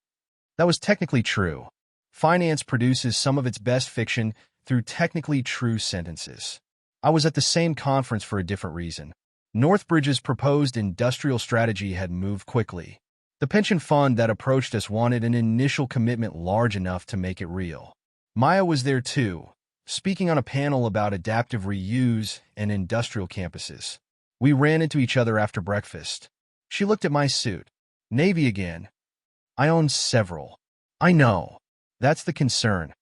That was technically true. Finance produces some of its best fiction through technically true sentences. I was at the same conference for a different reason. Northbridge's proposed industrial strategy had moved quickly. The pension fund that approached us wanted an initial commitment large enough to make it real. Maya was there too, speaking on a panel about adaptive reuse and industrial campuses. We ran into each other after breakfast. She looked at my suit. Navy again. I own several. I know. That's the concern.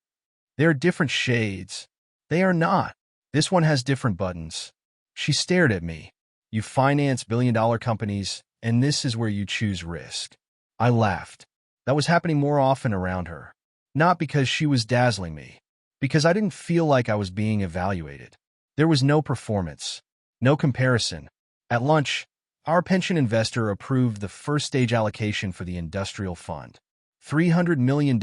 They are different shades. They are not. This one has different buttons. She stared at me. You finance billion-dollar companies, and this is where you choose risk. I laughed. That was happening more often around her. Not because she was dazzling me. Because I didn't feel like I was being evaluated. There was no performance. No comparison. At lunch, our pension investor approved the first-stage allocation for the industrial fund. $300 million,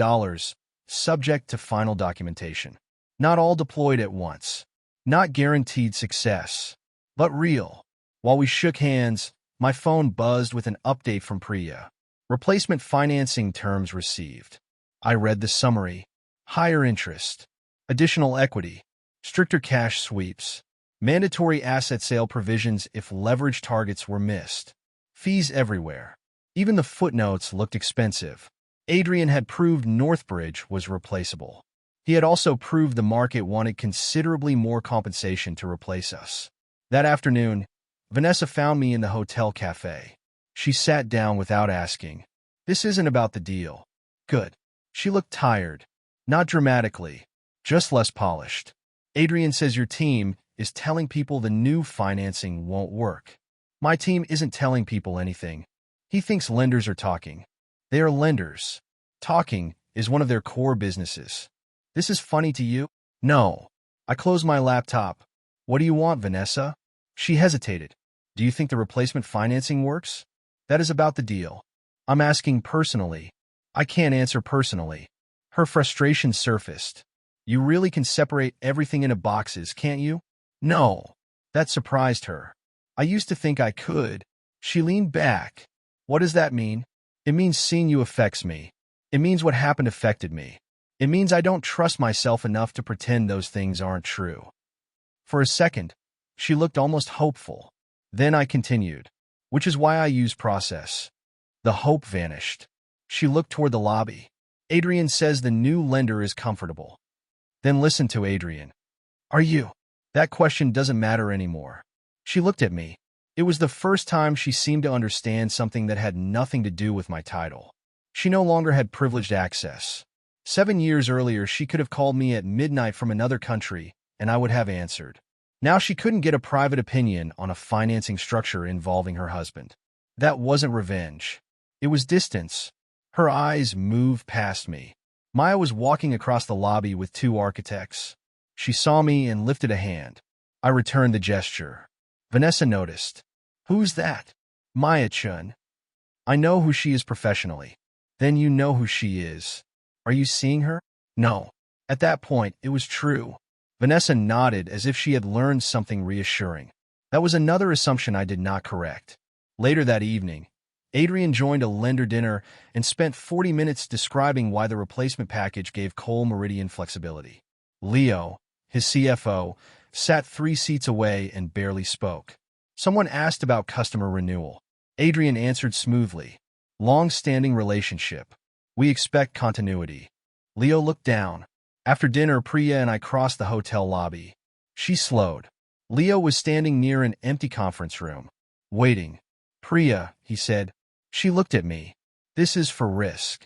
subject to final documentation. Not all deployed at once. Not guaranteed success. But real. While we shook hands, my phone buzzed with an update from Priya. Replacement financing terms received. I read the summary. Higher interest. Additional equity. Stricter cash sweeps. Mandatory asset sale provisions if leverage targets were missed. Fees everywhere. Even the footnotes looked expensive. Adrian had proved Northbridge was replaceable. He had also proved the market wanted considerably more compensation to replace us. That afternoon, Vanessa found me in the hotel cafe. She sat down without asking. This isn't about the deal. Good. She looked tired. Not dramatically. Just less polished. Adrian says your team is telling people the new financing won't work. My team isn't telling people anything. He thinks lenders are talking. They are lenders. Talking is one of their core businesses. This is funny to you? No. I closed my laptop. What do you want, Vanessa? She hesitated. Do you think the replacement financing works? That is about the deal. I'm asking personally. I can't answer personally. Her frustration surfaced. You really can separate everything into boxes, can't you? No. That surprised her. I used to think I could. She leaned back. What does that mean? It means seeing you affects me. It means what happened affected me. It means I don't trust myself enough to pretend those things aren't true. For a second, she looked almost hopeful. Then I continued, which is why I use process. The hope vanished. She looked toward the lobby. Adrian says the new lender is comfortable. Then listen to Adrian. Are you? That question doesn't matter anymore. She looked at me. It was the first time she seemed to understand something that had nothing to do with my title. She no longer had privileged access. 7 years earlier, she could have called me at midnight from another country, and I would have answered. Now she couldn't get a private opinion on a financing structure involving her husband. That wasn't revenge. It was distance. Her eyes moved past me. Maya was walking across the lobby with 2 architects. She saw me and lifted a hand. I returned the gesture. Vanessa noticed. Who's that? Maya-chun. I know who she is professionally. Then you know who she is. Are you seeing her? No. At that point, it was true. Vanessa nodded as if she had learned something reassuring. That was another assumption I did not correct. Later that evening, Adrian joined a lender dinner and spent 40 minutes describing why the replacement package gave Cole Meridian flexibility. Leo, his CFO, sat 3 seats away and barely spoke. Someone asked about customer renewal. Adrian answered smoothly. Long-standing relationship. We expect continuity. Leo looked down. After dinner, Priya and I crossed the hotel lobby. She slowed. Leo was standing near an empty conference room. Waiting. Priya, he said. She looked at me. This is for risk.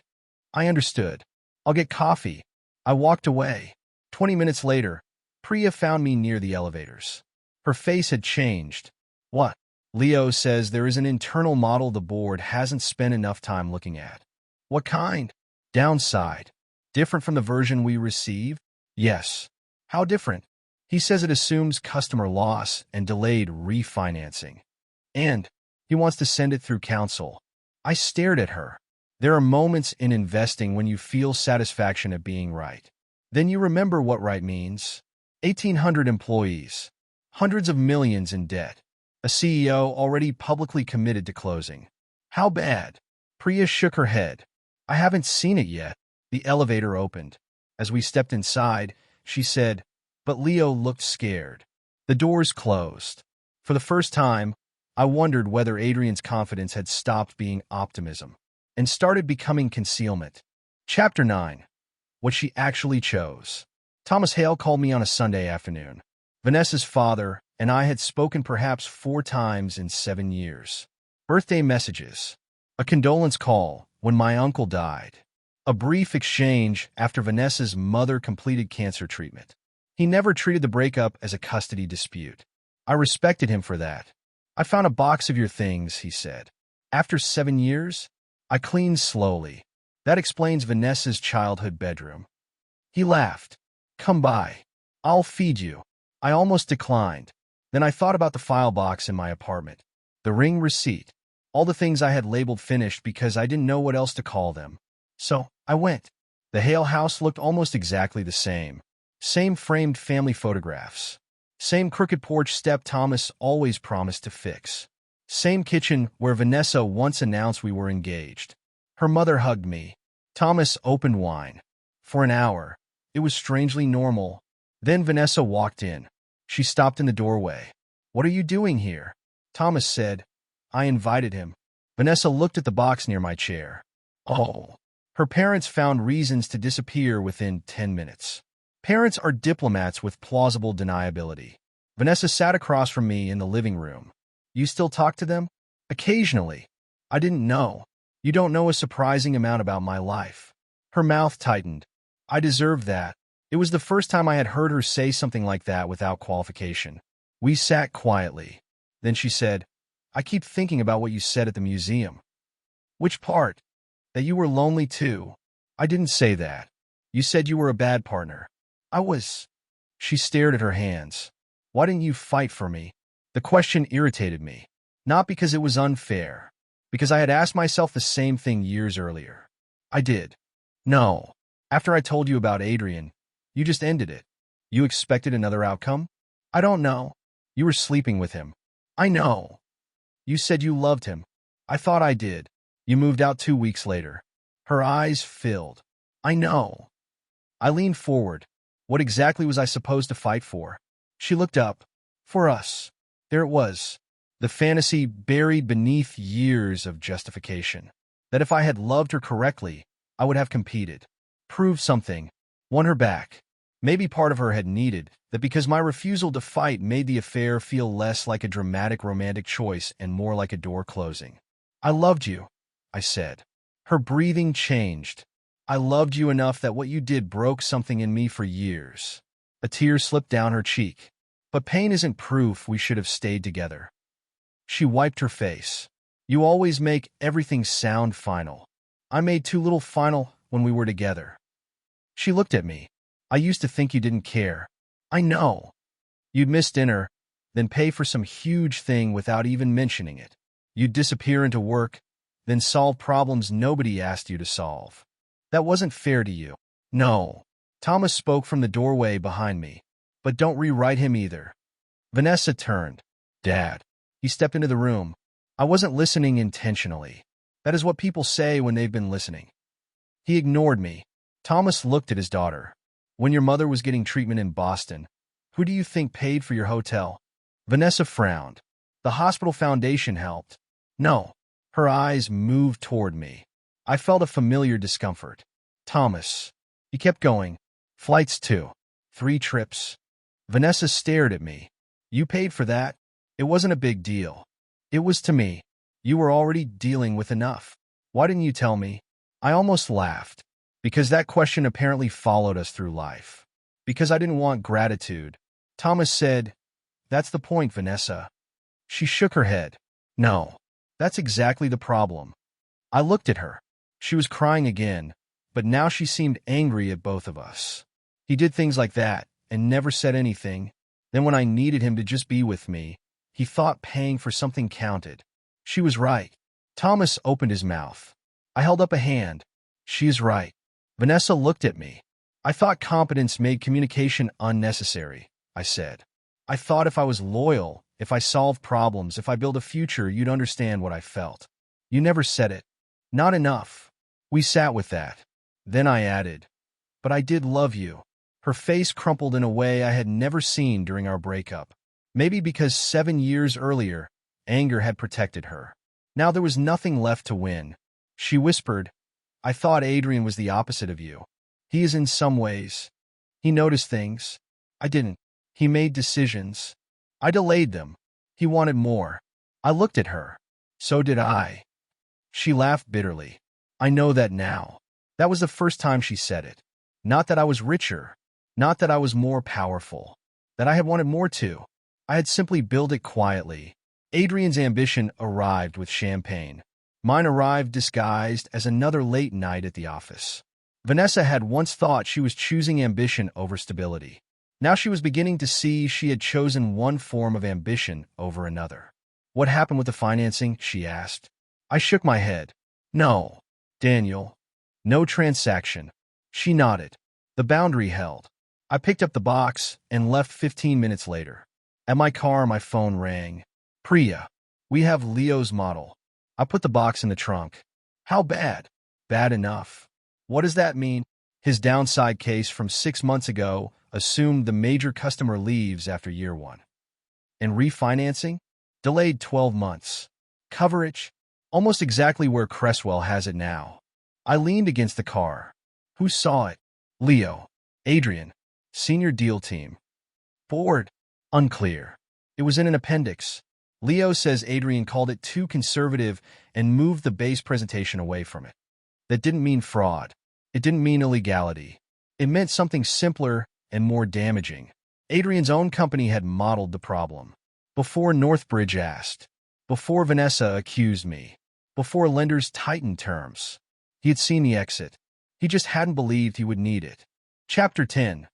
I understood. I'll get coffee. I walked away. 20 minutes later, Priya found me near the elevators. Her face had changed. What? Leo says there is an internal model the board hasn't spent enough time looking at. What kind? Downside. Different from the version we received? Yes. How different? He says it assumes customer loss and delayed refinancing. And he wants to send it through counsel. I stared at her. There are moments in investing when you feel satisfaction at being right. Then you remember what right means. 1,800 employees. Hundreds of millions in debt. A CEO already publicly committed to closing. How bad? Priya shook her head. I haven't seen it yet. The elevator opened. As we stepped inside, she said, but Leo looked scared. The doors closed. For the first time, I wondered whether Adrian's confidence had stopped being optimism and started becoming concealment. Chapter 9. What she actually chose. Thomas Hale called me on a Sunday afternoon. Vanessa's father and I had spoken perhaps 4 times in 7 years. Birthday messages. A condolence call when my uncle died. A brief exchange after Vanessa's mother completed cancer treatment. He never treated the breakup as a custody dispute. I respected him for that. I found a box of your things, he said. After 7 years, I cleaned slowly. That explains Vanessa's childhood bedroom. He laughed. Come by. I'll feed you. I almost declined. Then I thought about the file box in my apartment. The ring receipt. All the things I had labeled finished because I didn't know what else to call them. So, I went. The Hale house looked almost exactly the same. Same framed family photographs. Same crooked porch step Thomas always promised to fix. Same kitchen where Vanessa once announced we were engaged. Her mother hugged me. Thomas opened wine. For an hour, it was strangely normal. Then Vanessa walked in. She stopped in the doorway. What are you doing here? Thomas said. I invited him. Vanessa looked at the box near my chair. Oh. Her parents found reasons to disappear within 10 minutes. Parents are diplomats with plausible deniability. Vanessa sat across from me in the living room. You still talk to them? Occasionally. I didn't know. You don't know a surprising amount about my life. Her mouth tightened. I deserved that. It was the first time I had heard her say something like that without qualification. We sat quietly. Then she said, I keep thinking about what you said at the museum. Which part? That you were lonely too. I didn't say that. You said you were a bad partner. I was. She stared at her hands. Why didn't you fight for me? The question irritated me. Not because it was unfair. Because I had asked myself the same thing years earlier. I did. No. After I told you about Adrian, you just ended it. You expected another outcome? I don't know. You were sleeping with him. I know. You said you loved him. I thought I did. You moved out 2 weeks later. Her eyes filled. I know. I leaned forward. What exactly was I supposed to fight for? She looked up. For us. There it was. The fantasy buried beneath years of justification. That if I had loved her correctly, I would have competed. Proved something. Won her back. Maybe part of her had needed that because my refusal to fight made the affair feel less like a dramatic romantic choice and more like a door closing. I loved you, I said. Her breathing changed. I loved you enough that what you did broke something in me for years. A tear slipped down her cheek. But pain isn't proof we should have stayed together. She wiped her face. You always make everything sound final. I made too little final when we were together. She looked at me. I used to think you didn't care. I know. You'd miss dinner, then pay for some huge thing without even mentioning it. You'd disappear into work, then solve problems nobody asked you to solve. That wasn't fair to you. No. Thomas spoke from the doorway behind me. But don't rewrite him either. Vanessa turned. Dad. He stepped into the room. I wasn't listening intentionally. That is what people say when they've been listening. He ignored me. Thomas looked at his daughter. When your mother was getting treatment in Boston, who do you think paid for your hotel? Vanessa frowned. The hospital foundation helped. No. Her eyes moved toward me. I felt a familiar discomfort. Thomas. He kept going. Flights too. 3 trips. Vanessa stared at me. You paid for that? It wasn't a big deal. It was to me. You were already dealing with enough. Why didn't you tell me? I almost laughed. Because that question apparently followed us through life. Because I didn't want gratitude. Thomas said, That's the point, Vanessa. She shook her head. No. That's exactly the problem. I looked at her. She was crying again, but now she seemed angry at both of us. He did things like that and never said anything. Then when I needed him to just be with me, he thought paying for something counted. She was right. Thomas opened his mouth. I held up a hand. She is right. Vanessa looked at me. I thought competence made communication unnecessary, I said. I thought if I was loyal, if I solved problems, if I built a future, you'd understand what I felt. You never said it. Not enough. We sat with that. Then I added, But I did love you. Her face crumpled in a way I had never seen during our breakup. Maybe because 7 years earlier, anger had protected her. Now there was nothing left to win. She whispered, I thought Adrian was the opposite of you. He is in some ways. He noticed things. I didn't. He made decisions. I delayed them. He wanted more. I looked at her. So did I. She laughed bitterly. I know that now. That was the first time she said it. Not that I was richer. Not that I was more powerful. That I had wanted more too. I had simply built it quietly. Adrian's ambition arrived with champagne. Mine arrived disguised as another late night at the office. Vanessa had once thought she was choosing ambition over stability. Now she was beginning to see she had chosen one form of ambition over another. What happened with the financing? She asked. I shook my head. No, Daniel. No transaction. She nodded. The boundary held. I picked up the box and left 15 minutes later. At my car, my phone rang. Priya. We have Leo's model. I put the box in the trunk. How bad? Bad enough. What does that mean? His downside case from 6 months ago assumed the major customer leaves after year 1. And refinancing? Delayed 12 months. Coverage? Almost exactly where Cresswell has it now. I leaned against the car. Who saw it? Leo. Adrian. Senior deal team. Board? Unclear. It was in an appendix. Leo says Adrian called it too conservative and moved the base presentation away from it. That didn't mean fraud. It didn't mean illegality. It meant something simpler and more damaging. Adrian's own company had modeled the problem. Before Northbridge asked. Before Vanessa accused me. Before lenders tightened terms. He had seen the exit. He just hadn't believed he would need it. Chapter 10.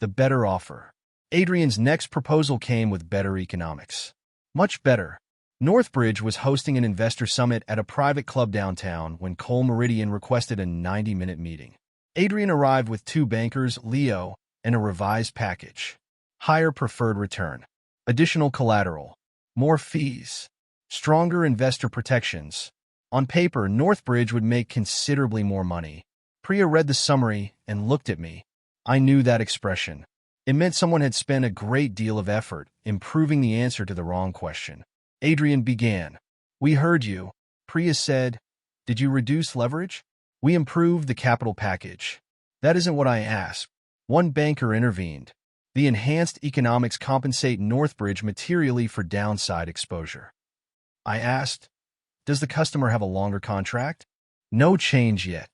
The Better Offer. Adrian's next proposal came with better economics. Much better. Northbridge was hosting an investor summit at a private club downtown when Cole Meridian requested a 90-minute meeting. Adrian arrived with 2 bankers, Leo, and a revised package. Higher preferred return. Additional collateral. More fees. stronger investor protections. On paper, Northbridge would make considerably more money. Priya read the summary and looked at me. I knew that expression. It meant someone had spent a great deal of effort improving the answer to the wrong question. Adrian began. We heard you. Priya said, did you reduce leverage? We improved the capital package. That isn't what I asked. One banker intervened. The enhanced economics compensate Northbridge materially for downside exposure. I asked, does the customer have a longer contract? No change yet.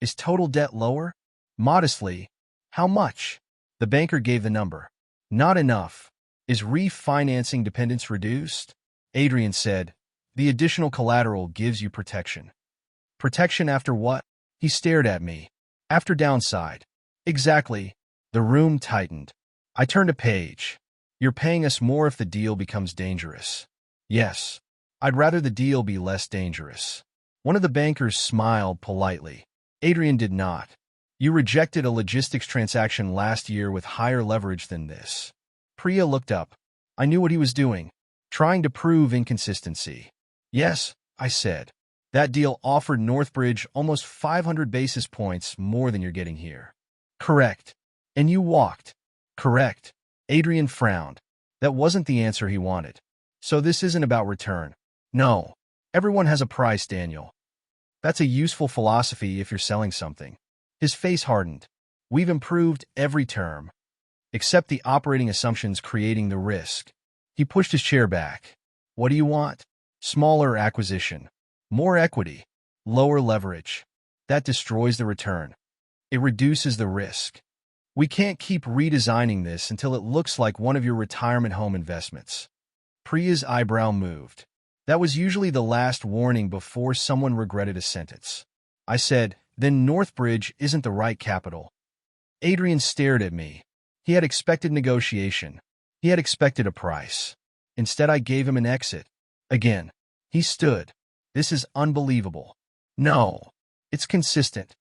Is total debt lower? Modestly. How much? The banker gave the number. Not enough. Is refinancing dependence reduced? Adrian said, the additional collateral gives you protection. Protection after what? He stared at me. After downside. Exactly. The room tightened. I turned a page. You're paying us more if the deal becomes dangerous. Yes. I'd rather the deal be less dangerous. One of the bankers smiled politely. Adrian did not. You rejected a logistics transaction last year with higher leverage than this. Priya looked up. I knew what he was doing, trying to prove inconsistency. Yes, I said. That deal offered Northbridge almost 500 basis points more than you're getting here. Correct. And you walked. Correct. Adrian frowned. That wasn't the answer he wanted. So this isn't about return. No. Everyone has a price, Daniel. That's a useful philosophy if you're selling something. His face hardened. We've improved every term, except the operating assumptions creating the risk. He pushed his chair back. What do you want? Smaller acquisition. More equity. Lower leverage. That destroys the return. It reduces the risk. We can't keep redesigning this until it looks like one of your retirement home investments. Priya's eyebrow moved. That was usually the last warning before someone regretted a sentence. I said, then Northbridge isn't the right capital. Adrian stared at me. He had expected negotiation. He had expected a price. Instead, I gave him an exit. Again. He stood. This is unbelievable. No. It's consistent.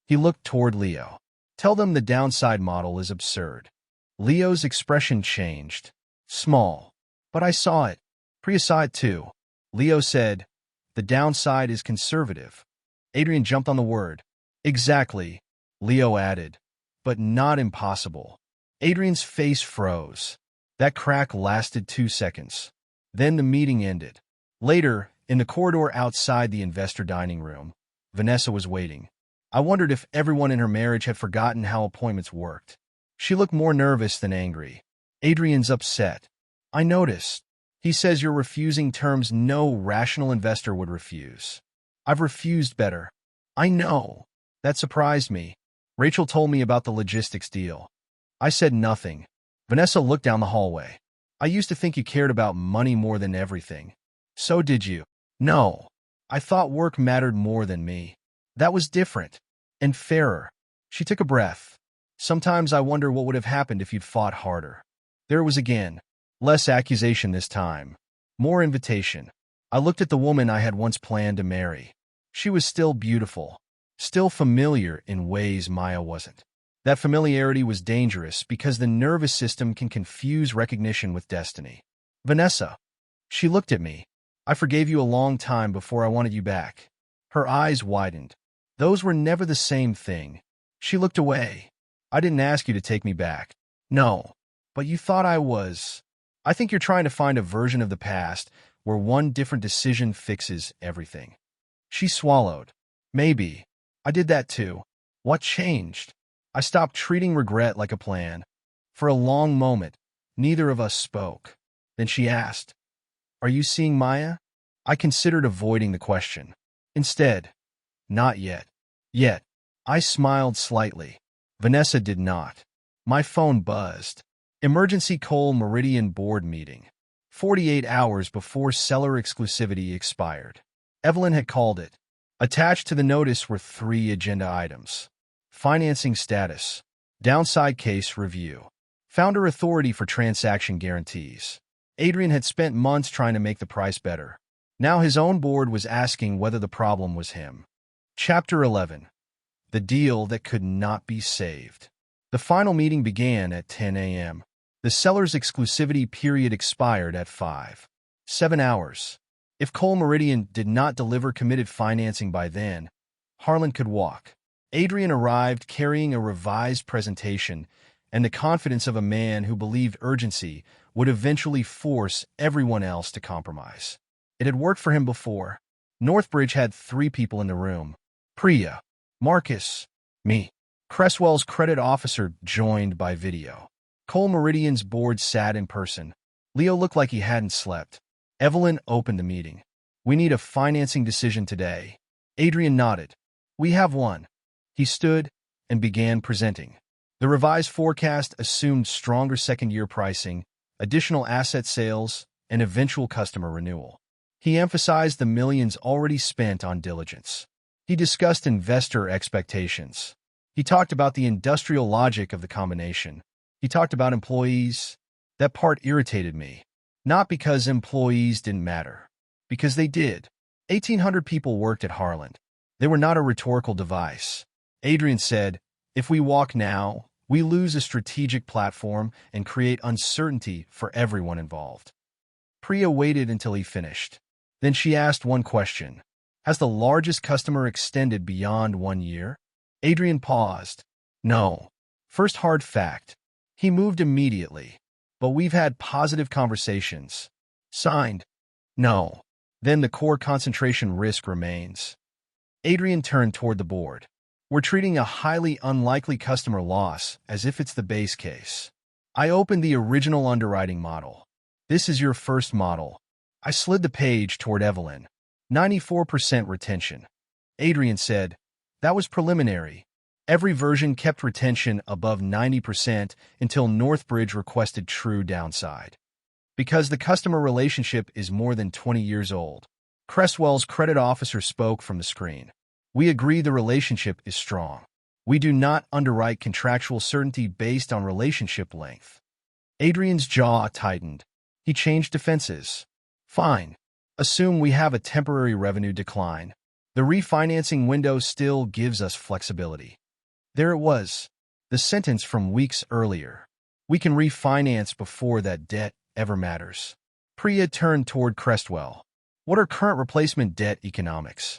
He looked toward Leo. Tell them the downside model is absurd. Leo's expression changed. Small. But I saw it. Priya saw it too. Leo said, the downside is conservative. Adrian jumped on the word. Exactly. Leo added. But not impossible. Adrian's face froze. That crack lasted 2 seconds. Then the meeting ended. Later, in the corridor outside the investor dining room, Vanessa was waiting. I wondered if everyone in her marriage had forgotten how appointments worked. She looked more nervous than angry. Adrian's upset. I noticed. He says you're refusing terms no rational investor would refuse. I've refused better. I know. That surprised me. Rachel told me about the logistics deal. I said nothing. Vanessa looked down the hallway. I used to think you cared about money more than everything. So did you. No. I thought work mattered more than me. That was different. And fairer. She took a breath. Sometimes I wonder what would have happened if you'd fought harder. There it was again. Less accusation this time. More invitation. I looked at the woman I had once planned to marry. She was still beautiful. Still familiar in ways Maya wasn't. That familiarity was dangerous because the nervous system can confuse recognition with destiny. Vanessa. She looked at me. I forgave you a long time before I wanted you back. Her eyes widened. Those were never the same thing. She looked away. I didn't ask you to take me back. No. But you thought I was. I think you're trying to find a version of the past where one different decision fixes everything. She swallowed. Maybe. I did that too. What changed? I stopped treating regret like a plan. For a long moment, neither of us spoke. Then she asked, are you seeing Maya? I considered avoiding the question. Instead, not yet. Yet. I smiled slightly. Vanessa did not. My phone buzzed. Emergency Coal Meridian board meeting. 48 hours before seller exclusivity expired. Evelyn had called it. Attached to the notice were 3 agenda items. Financing status. Downside case review. Founder authority for transaction guarantees. Adrian had spent months trying to make the price better. Now his own board was asking whether the problem was him. Chapter 11. The deal that could not be saved. The final meeting began at 10 a.m. The seller's exclusivity period expired at 5. 7 hours. If Cole Meridian did not deliver committed financing by then, Harlan could walk. Adrian arrived carrying a revised presentation and the confidence of a man who believed urgency would eventually force everyone else to compromise. It had worked for him before. Northbridge had 3 people in the room. Priya, Marcus, me. Cresswell's credit officer joined by video. Cole Meridian's board sat in person. Leo looked like he hadn't slept. Evelyn opened the meeting. We need a financing decision today. Adrian nodded. We have one. He stood and began presenting. The revised forecast assumed stronger second-year pricing, additional asset sales, and eventual customer renewal. He emphasized the millions already spent on diligence. He discussed investor expectations. He talked about the industrial logic of the combination. He talked about employees. That part irritated me. Not because employees didn't matter. Because they did. 1,800 people worked at Harlan. They were not a rhetorical device. Adrian said, if we walk now, we lose a strategic platform and create uncertainty for everyone involved. Priya waited until he finished. Then she asked one question. Has the largest customer extended beyond 1 year? Adrian paused. No. First hard fact. He moved immediately. But we've had positive conversations. Signed. No. Then the core concentration risk remains. Adrian turned toward the board. We're treating a highly unlikely customer loss as if it's the base case. I opened the original underwriting model. This is your first model. I slid the page toward Evelyn. 94% retention. Adrian said, that was preliminary. Every version kept retention above 90% until Northbridge requested true downside. Because the customer relationship is more than 20 years old. Cresswell's credit officer spoke from the screen. We agree the relationship is strong. We do not underwrite contractual certainty based on relationship length. Adrian's jaw tightened. He changed defenses. Fine. Assume we have a temporary revenue decline. The refinancing window still gives us flexibility. There it was. The sentence from weeks earlier. We can refinance before that debt ever matters. Priya turned toward Cresswell. What are current replacement debt economics?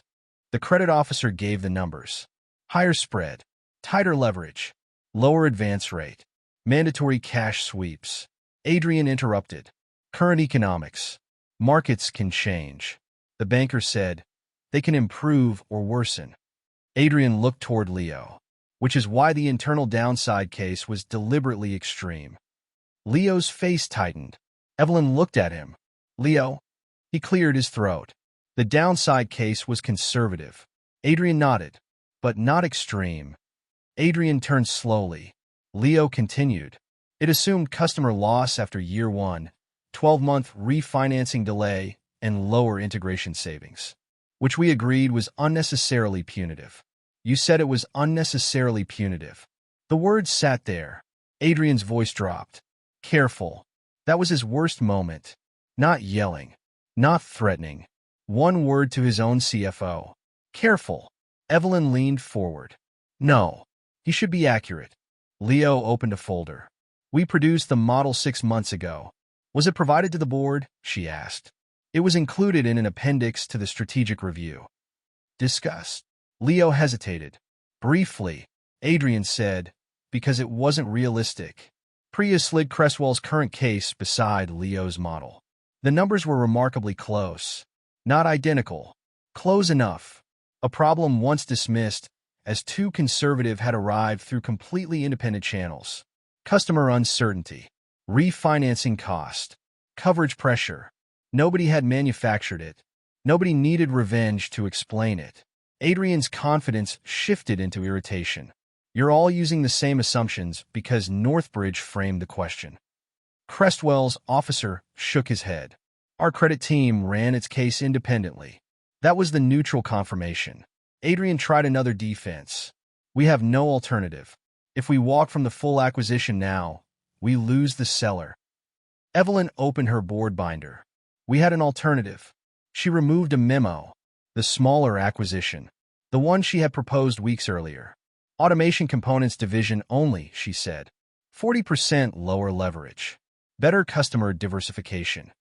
The credit officer gave the numbers. Higher spread, tighter leverage, lower advance rate, mandatory cash sweeps. Adrian interrupted. Current economics. Markets can change. The banker said, they can improve or worsen. Adrian looked toward Leo, which is why the internal downside case was deliberately extreme. Leo's face tightened. Evelyn looked at him. Leo? He cleared his throat. The downside case was conservative. Adrian nodded, but not extreme. Adrian turned slowly. Leo continued. It assumed customer loss after year 1, 12-month refinancing delay, and lower integration savings, which we agreed was unnecessarily punitive. You said it was unnecessarily punitive. The words sat there. Adrian's voice dropped. Careful. That was his worst moment. Not yelling. Not threatening. One word to his own CFO. Careful. Evelyn leaned forward. No. He should be accurate. Leo opened a folder. We produced the model 6 months ago. Was it provided to the board? She asked. It was included in an appendix to the strategic review. Discussed. Leo hesitated. Briefly, Adrian said, because it wasn't realistic. Priya slid Cresswell's current case beside Leo's model. The numbers were remarkably close. Not identical. Close enough. A problem once dismissed as too conservative had arrived through completely independent channels. Customer uncertainty. Refinancing cost. Coverage pressure. Nobody had manufactured it. Nobody needed revenge to explain it. Adrian's confidence shifted into irritation. You're all using the same assumptions because Northbridge framed the question. Cresswell's officer shook his head. Our credit team ran its case independently. That was the neutral confirmation. Adrian tried another defense. We have no alternative. If we walk from the full acquisition now, we lose the seller. Evelyn opened her board binder. We had an alternative. She removed a memo. The smaller acquisition. The one she had proposed weeks earlier. Automation components division only, she said. 40% lower leverage. Better customer diversification.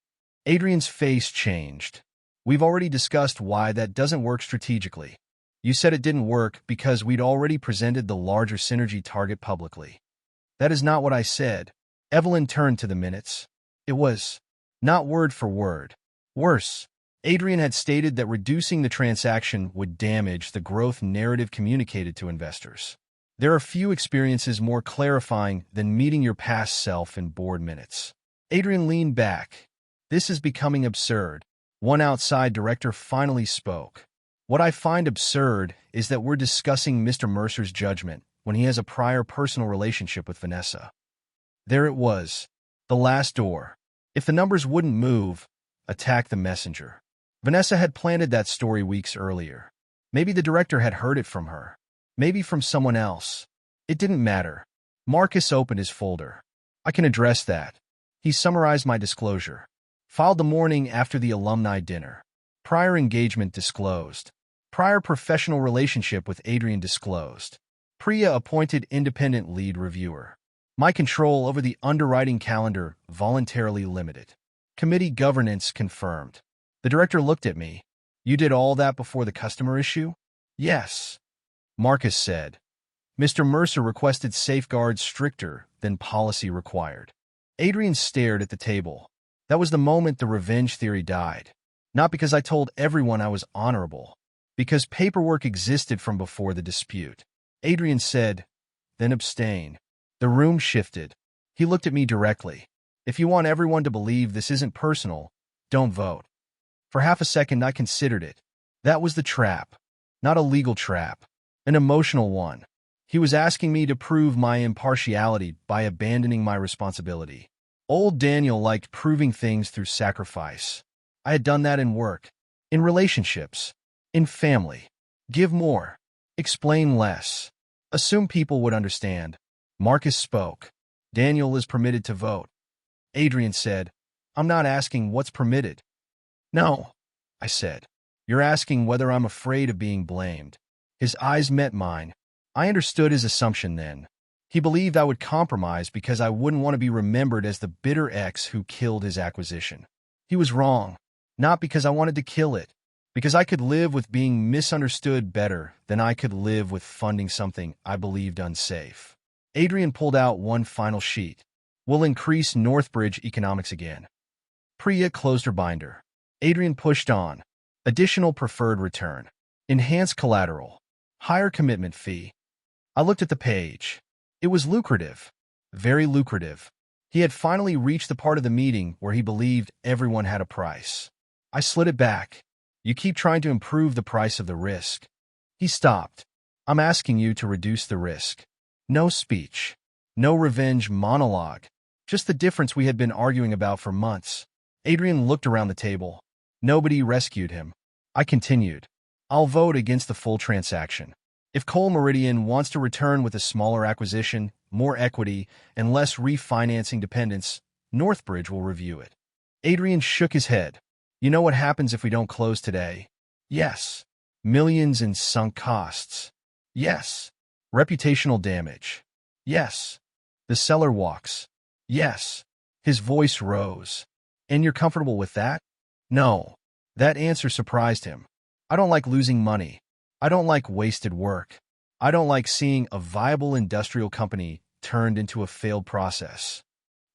Adrian's face changed. We've already discussed why that doesn't work strategically. You said it didn't work because we'd already presented the larger synergy target publicly. That is not what I said. Evelyn turned to the minutes. It was not word for word. Worse, Adrian had stated that reducing the transaction would damage the growth narrative communicated to investors. There are few experiences more clarifying than meeting your past self in board minutes. Adrian leaned back. This is becoming absurd. One outside director finally spoke. What I find absurd is that we're discussing Mr. Mercer's judgment when he has a prior personal relationship with Vanessa. There it was. The last door. If the numbers wouldn't move, attack the messenger. Vanessa had planted that story weeks earlier. Maybe the director had heard it from her. Maybe from someone else. It didn't matter. Marcus opened his folder. I can address that. He summarized my disclosure. Filed the morning after the alumni dinner. Prior engagement disclosed. Prior professional relationship with Adrian disclosed. Priya appointed independent lead reviewer. My control over the underwriting calendar voluntarily limited. Committee governance confirmed. The director looked at me. You did all that before the customer issue? Yes. Marcus said. Mr. Mercer requested safeguards stricter than policy required. Adrian stared at the table. That was the moment the revenge theory died. Not because I told everyone I was honorable. Because paperwork existed from before the dispute. Adrian said, then abstain. The room shifted. He looked at me directly. If you want everyone to believe this isn't personal, don't vote. For half a second I considered it. That was the trap. Not a legal trap. An emotional one. He was asking me to prove my impartiality by abandoning my responsibility. Old Daniel liked proving things through sacrifice. I had done that in work, in relationships, in family. Give more. Explain less. Assume people would understand. Marcus spoke. Daniel is permitted to vote. Adrian said, I'm not asking what's permitted. No, I said. You're asking whether I'm afraid of being blamed. His eyes met mine. I understood his assumption then. He believed I would compromise because I wouldn't want to be remembered as the bitter ex who killed his acquisition. He was wrong. Not because I wanted to kill it. Because I could live with being misunderstood better than I could live with funding something I believed unsafe. Adrian pulled out one final sheet. We'll increase Northbridge economics again. Priya closed her binder. Adrian pushed on. Additional preferred return. Enhanced collateral. Higher commitment fee. I looked at the page. It was lucrative. Very lucrative. He had finally reached the part of the meeting where he believed everyone had a price. I slid it back. You keep trying to improve the price of the risk. He stopped. I'm asking you to reduce the risk. No speech. No revenge monologue. Just the difference we had been arguing about for months. Adrian looked around the table. Nobody rescued him. I continued. I'll vote against the full transaction. If Cole Meridian wants to return with a smaller acquisition, more equity, and less refinancing dependence, Northbridge will review it. Adrian shook his head. You know what happens if we don't close today? Yes. Millions in sunk costs. Yes. Reputational damage. Yes. The seller walks. Yes. His voice rose. And you're comfortable with that? No. That answer surprised him. I don't like losing money. I don't like wasted work. I don't like seeing a viable industrial company turned into a failed process.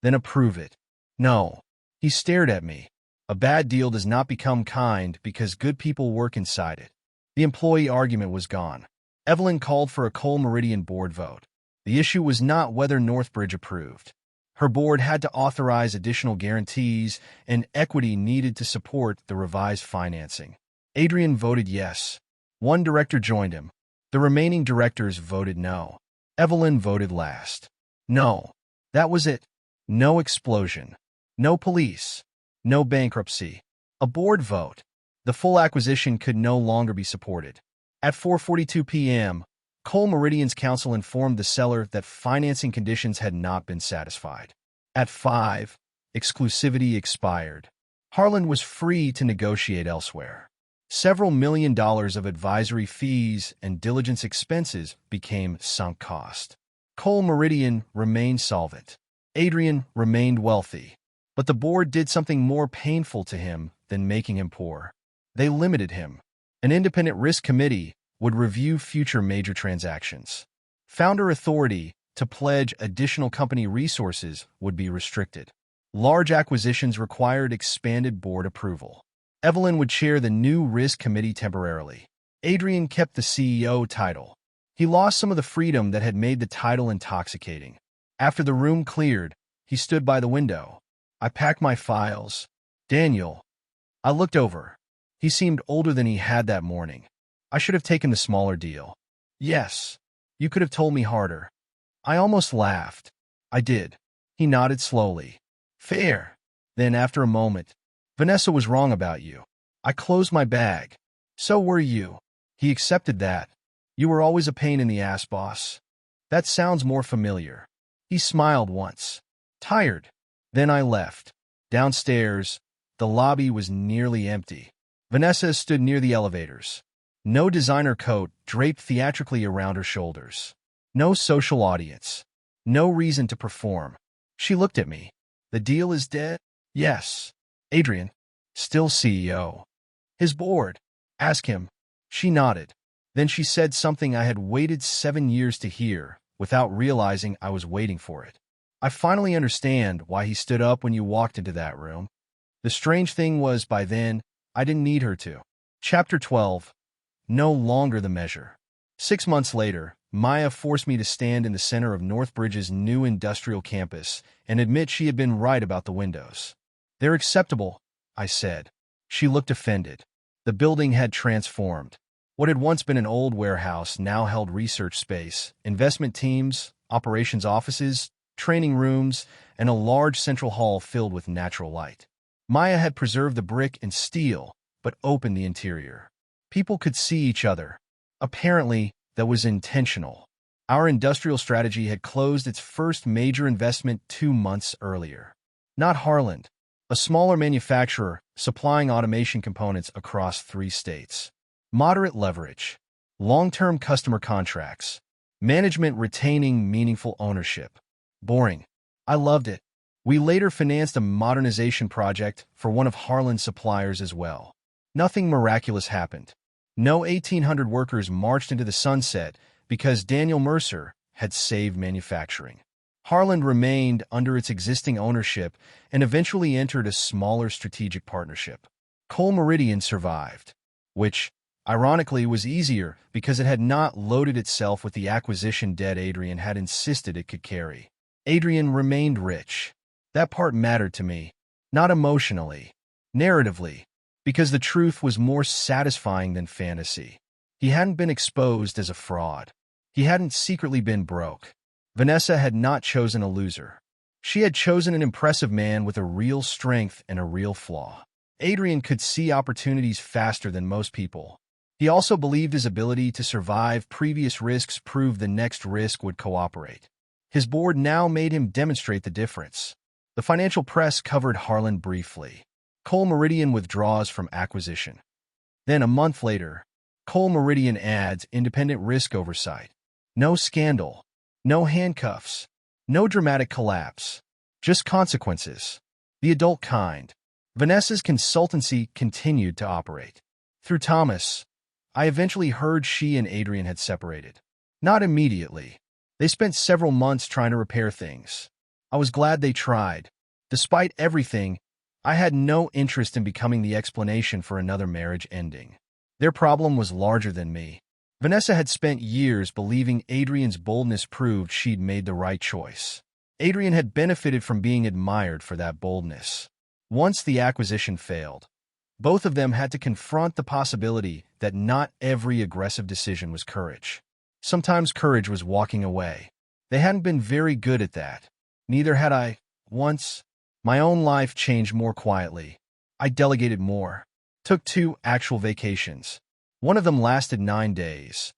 Then approve it. No. He stared at me. A bad deal does not become kind because good people work inside it. The employee argument was gone. Evelyn called for a Cole Meridian board vote. The issue was not whether Northbridge approved. Her board had to authorize additional guarantees and equity needed to support the revised financing. Adrian voted yes. One director joined him. The remaining directors voted no. Evelyn voted last. No. That was it. No explosion. No police. No bankruptcy. A board vote. The full acquisition could no longer be supported. At 4:42 p.m., Cole Meridian's counsel informed the seller that financing conditions had not been satisfied. At 5, exclusivity expired. Harlan was free to negotiate elsewhere. Several $1 million of advisory fees and diligence expenses became sunk cost. Cole Meridian remained solvent. Adrian remained wealthy. But the board did something more painful to him than making him poor. They limited him. An independent risk committee would review future major transactions. Founder authority to pledge additional company resources would be restricted. Large acquisitions required expanded board approval. Evelyn would chair the new risk committee temporarily. Adrian kept the CEO title. He lost some of the freedom that had made the title intoxicating. After the room cleared, he stood by the window. I packed my files. Daniel. I looked over. He seemed older than he had that morning. I should have taken the smaller deal. Yes. You could have told me harder. I almost laughed. I did. He nodded slowly. Fair. Then after a moment, Vanessa was wrong about you. I closed my bag. So were you. He accepted that. You were always a pain in the ass, boss. That sounds more familiar. He smiled once. Tired. Then I left. Downstairs, the lobby was nearly empty. Vanessa stood near the elevators. No designer coat draped theatrically around her shoulders. No social audience. No reason to perform. She looked at me. The deal is dead? Yes. Adrian. Still CEO. His board. Ask him. She nodded. Then she said something I had waited 7 years to hear, without realizing I was waiting for it. I finally understand why he stood up when you walked into that room. The strange thing was, by then, I didn't need her to. Chapter 12. No longer the measure. 6 months later, Maya forced me to stand in the center of Northbridge's new industrial campus and admit she had been right about the windows. They're acceptable, I said. She looked offended. The building had transformed. What had once been an old warehouse now held research space, investment teams, operations offices, training rooms, and a large central hall filled with natural light. Maya had preserved the brick and steel, but opened the interior. People could see each other. Apparently, that was intentional. Our industrial strategy had closed its first major investment 2 months earlier. Not Harland, a smaller manufacturer supplying automation components across 3 states. Moderate leverage, long-term customer contracts, management retaining meaningful ownership. Boring. I loved it. We later financed a modernization project for one of Harland's suppliers as well. Nothing miraculous happened. No 1,800 workers marched into the sunset because Daniel Mercer had saved manufacturing. Harland remained under its existing ownership and eventually entered a smaller strategic partnership. Cole Meridian survived, which, ironically, was easier because it had not loaded itself with the acquisition debt Adrian had insisted it could carry. Adrian remained rich. That part mattered to me, not emotionally, narratively, because the truth was more satisfying than fantasy. He hadn't been exposed as a fraud. He hadn't secretly been broke. Vanessa had not chosen a loser. She had chosen an impressive man with a real strength and a real flaw. Adrian could see opportunities faster than most people. He also believed his ability to survive previous risks proved the next risk would cooperate. His board now made him demonstrate the difference. The financial press covered Harland briefly. Cole Meridian withdraws from acquisition. Then a month later, Cole Meridian adds independent risk oversight. No scandal. No handcuffs. No dramatic collapse. Just consequences. The adult kind. Vanessa's consultancy continued to operate. Through Thomas, I eventually heard she and Adrian had separated. Not immediately. They spent several months trying to repair things. I was glad they tried. Despite everything, I had no interest in becoming the explanation for another marriage ending. Their problem was larger than me. Vanessa had spent years believing Adrian's boldness proved she'd made the right choice. Adrian had benefited from being admired for that boldness. Once the acquisition failed, both of them had to confront the possibility that not every aggressive decision was courage. Sometimes courage was walking away. They hadn't been very good at that. Neither had I. Once, my own life changed more quietly. I delegated more. Took 2 actual vacations. One of them lasted 9 days,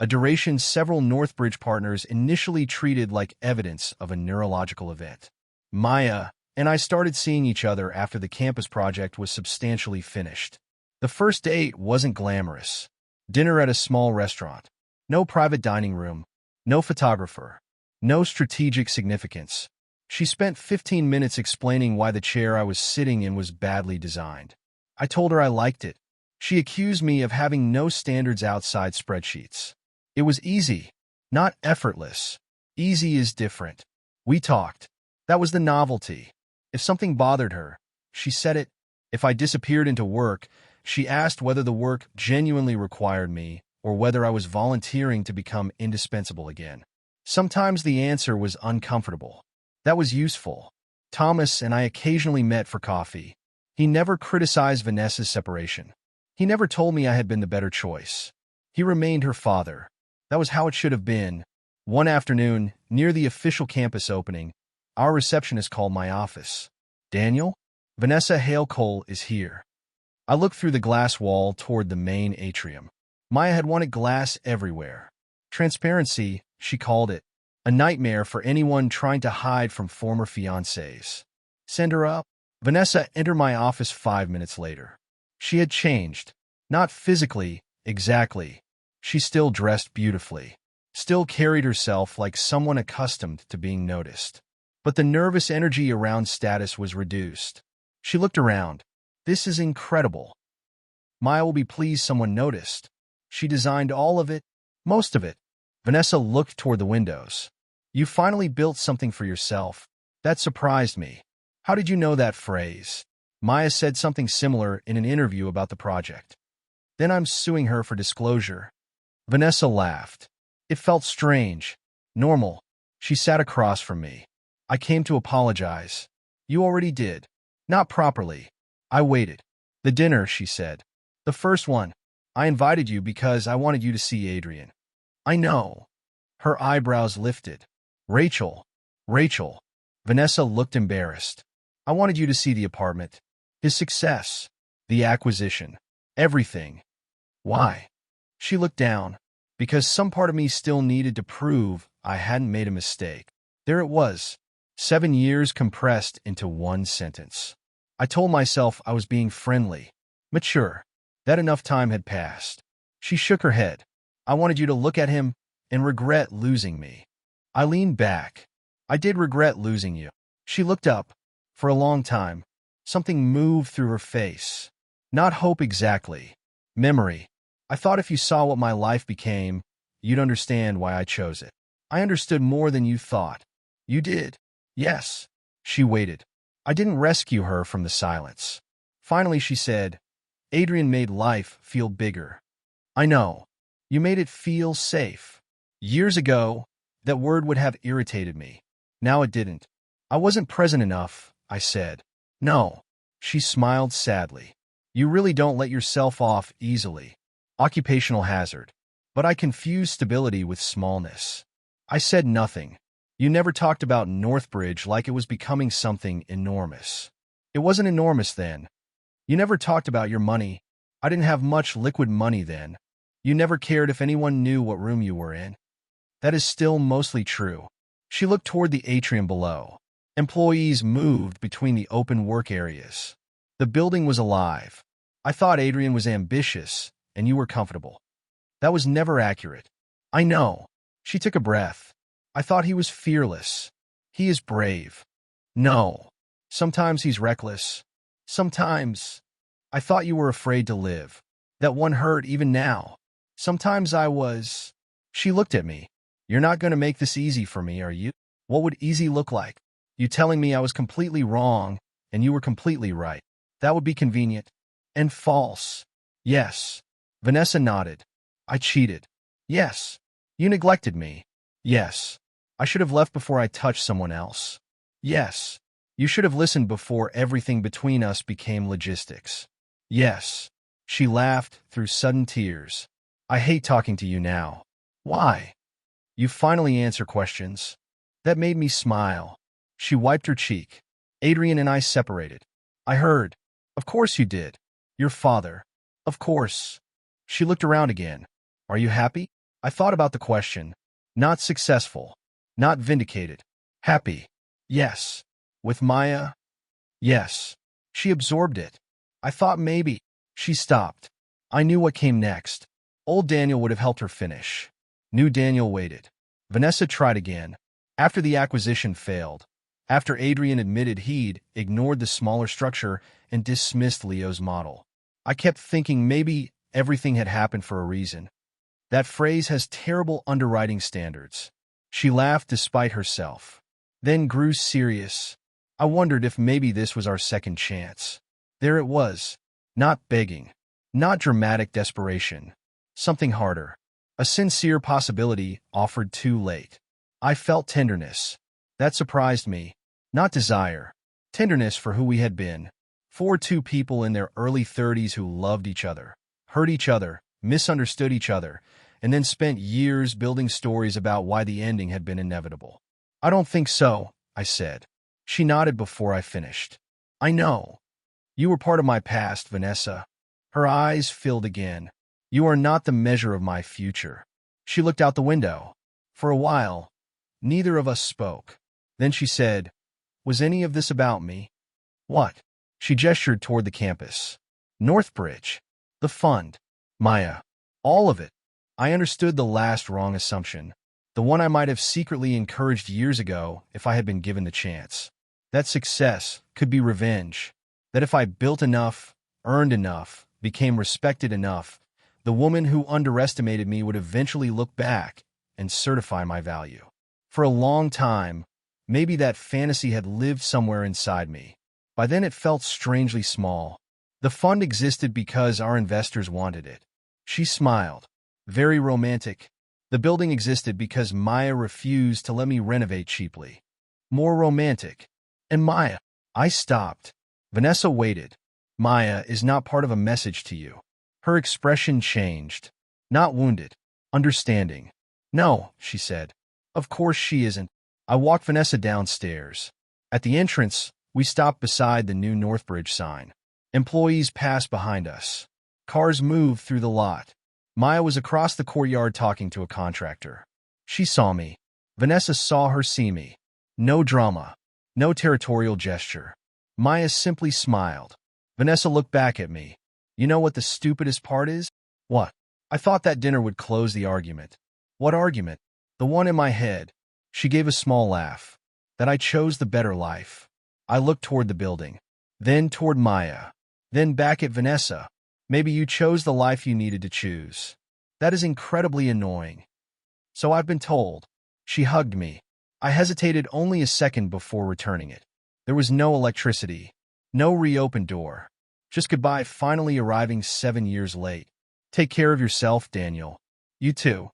a duration several Northbridge partners initially treated like evidence of a neurological event. Maya and I started seeing each other after the campus project was substantially finished. The first date wasn't glamorous. Dinner at a small restaurant. No private dining room. No photographer. No strategic significance. She spent 15 minutes explaining why the chair I was sitting in was badly designed. I told her I liked it. She accused me of having no standards outside spreadsheets. It was easy, not effortless. Easy is different. We talked. That was the novelty. If something bothered her, she said it. If I disappeared into work, she asked whether the work genuinely required me or whether I was volunteering to become indispensable again. Sometimes the answer was uncomfortable. That was useful. Thomas and I occasionally met for coffee. He never criticized Vanessa's separation. He never told me I had been the better choice. He remained her father. That was how it should have been. One afternoon, near the official campus opening, our receptionist called my office. Daniel? Vanessa Hale Cole is here. I looked through the glass wall toward the main atrium. Maya had wanted glass everywhere. Transparency, she called it. A nightmare for anyone trying to hide from former fiancés. Send her up. Vanessa entered my office 5 minutes later. She had changed. Not physically, exactly. She still dressed beautifully. Still carried herself like someone accustomed to being noticed. But the nervous energy around status was reduced. She looked around. This is incredible. Maya will be pleased someone noticed. She designed all of it, most of it. Vanessa looked toward the windows. You finally built something for yourself. That surprised me. How did you know that phrase? Maya said something similar in an interview about the project. Then I'm suing her for disclosure. Vanessa laughed. It felt strange. Normal. She sat across from me. I came to apologize. You already did. Not properly. I waited. The dinner, she said. The first one. I invited you because I wanted you to see Adrian. I know. Her eyebrows lifted. Rachel. Rachel. Vanessa looked embarrassed. I wanted you to see the apartment. His success. The acquisition. Everything. Why? She looked down. Because some part of me still needed to prove I hadn't made a mistake. There it was. 7 years compressed into one sentence. I told myself I was being friendly, mature, that enough time had passed. She shook her head. I wanted you to look at him and regret losing me. I leaned back. I did regret losing you. She looked up. For a long time, something moved through her face. Not hope exactly. Memory. I thought if you saw what my life became, you'd understand why I chose it. I understood more than you thought. You did. Yes. She waited. I didn't rescue her from the silence. Finally, she said, Adrian made life feel bigger. I know. You made it feel safe. Years ago, that word would have irritated me. Now it didn't. I wasn't present enough, I said. No. She smiled sadly. You really don't let yourself off easily. Occupational hazard. But I confused stability with smallness. I said nothing. You never talked about Northbridge like it was becoming something enormous. It wasn't enormous then. You never talked about your money. I didn't have much liquid money then. You never cared if anyone knew what room you were in. That is still mostly true. She looked toward the atrium below. Employees moved between the open work areas. The building was alive. I thought Adrian was ambitious, and you were comfortable. That was never accurate. I know. She took a breath. I thought he was fearless. He is brave. No. Sometimes he's reckless. Sometimes. I thought you were afraid to live. That one hurt even now. Sometimes I was. She looked at me. You're not going to make this easy for me, are you? What would easy look like? You telling me I was completely wrong, and you were completely right. That would be convenient. And false. Yes. Vanessa nodded. I cheated. Yes. You neglected me. Yes. I should have left before I touched someone else. Yes. You should have listened before everything between us became logistics. Yes. She laughed through sudden tears. I hate talking to you now. Why? You finally answer questions. That made me smile. She wiped her cheek. Adrian and I separated. I heard. Of course you did. Your father. Of course. She looked around again. Are you happy? I thought about the question. Not successful. Not vindicated. Happy. Yes. With Maya? Yes. She absorbed it. I thought maybe. She stopped. I knew what came next. Old Daniel would have helped her finish. New Daniel waited. Vanessa tried again. After the acquisition failed. After Adrian admitted he'd ignored the smaller structure and dismissed Leo's model. I kept thinking maybe everything had happened for a reason. That phrase has terrible underwriting standards. She laughed despite herself, then grew serious. I wondered if maybe this was our second chance. There it was. Not begging. Not dramatic desperation. Something harder. A sincere possibility offered too late. I felt tenderness. That surprised me. Not desire. Tenderness for who we had been. For two people in their early 30s who loved each other, hurt each other, misunderstood each other, and then spent years building stories about why the ending had been inevitable. I don't think so, I said. She nodded before I finished. I know. You were part of my past, Vanessa. Her eyes filled again. You are not the measure of my future. She looked out the window. For a while, neither of us spoke. Then she said, "Was any of this about me?" "What?" She gestured toward the campus. "Northbridge. The fund. Maya. All of it." I understood the last wrong assumption. The one I might have secretly encouraged years ago if I had been given the chance. That success could be revenge. That if I built enough, earned enough, became respected enough, the woman who underestimated me would eventually look back and certify my value. For a long time, maybe that fantasy had lived somewhere inside me. By then it felt strangely small. The fund existed because our investors wanted it. She smiled. Very romantic. The building existed because Maya refused to let me renovate cheaply. More romantic. And Maya. I stopped. Vanessa waited. Maya is not part of a message to you. Her expression changed. Not wounded. Understanding. No, she said. Of course she isn't. I walked Vanessa downstairs. At the entrance, we stopped beside the new Northbridge sign. Employees passed behind us. Cars moved through the lot. Maya was across the courtyard talking to a contractor. She saw me. Vanessa saw her see me. No drama. No territorial gesture. Maya simply smiled. Vanessa looked back at me. You know what the stupidest part is? What? I thought that dinner would close the argument. What argument? The one in my head. She gave a small laugh. That I chose the better life. I looked toward the building. Then toward Maya. Then back at Vanessa. Maybe you chose the life you needed to choose. That is incredibly annoying. So I've been told. She hugged me. I hesitated only a second before returning it. There was no electricity. No reopened door. Just goodbye finally arriving 7 years late. Take care of yourself, Daniel. You too.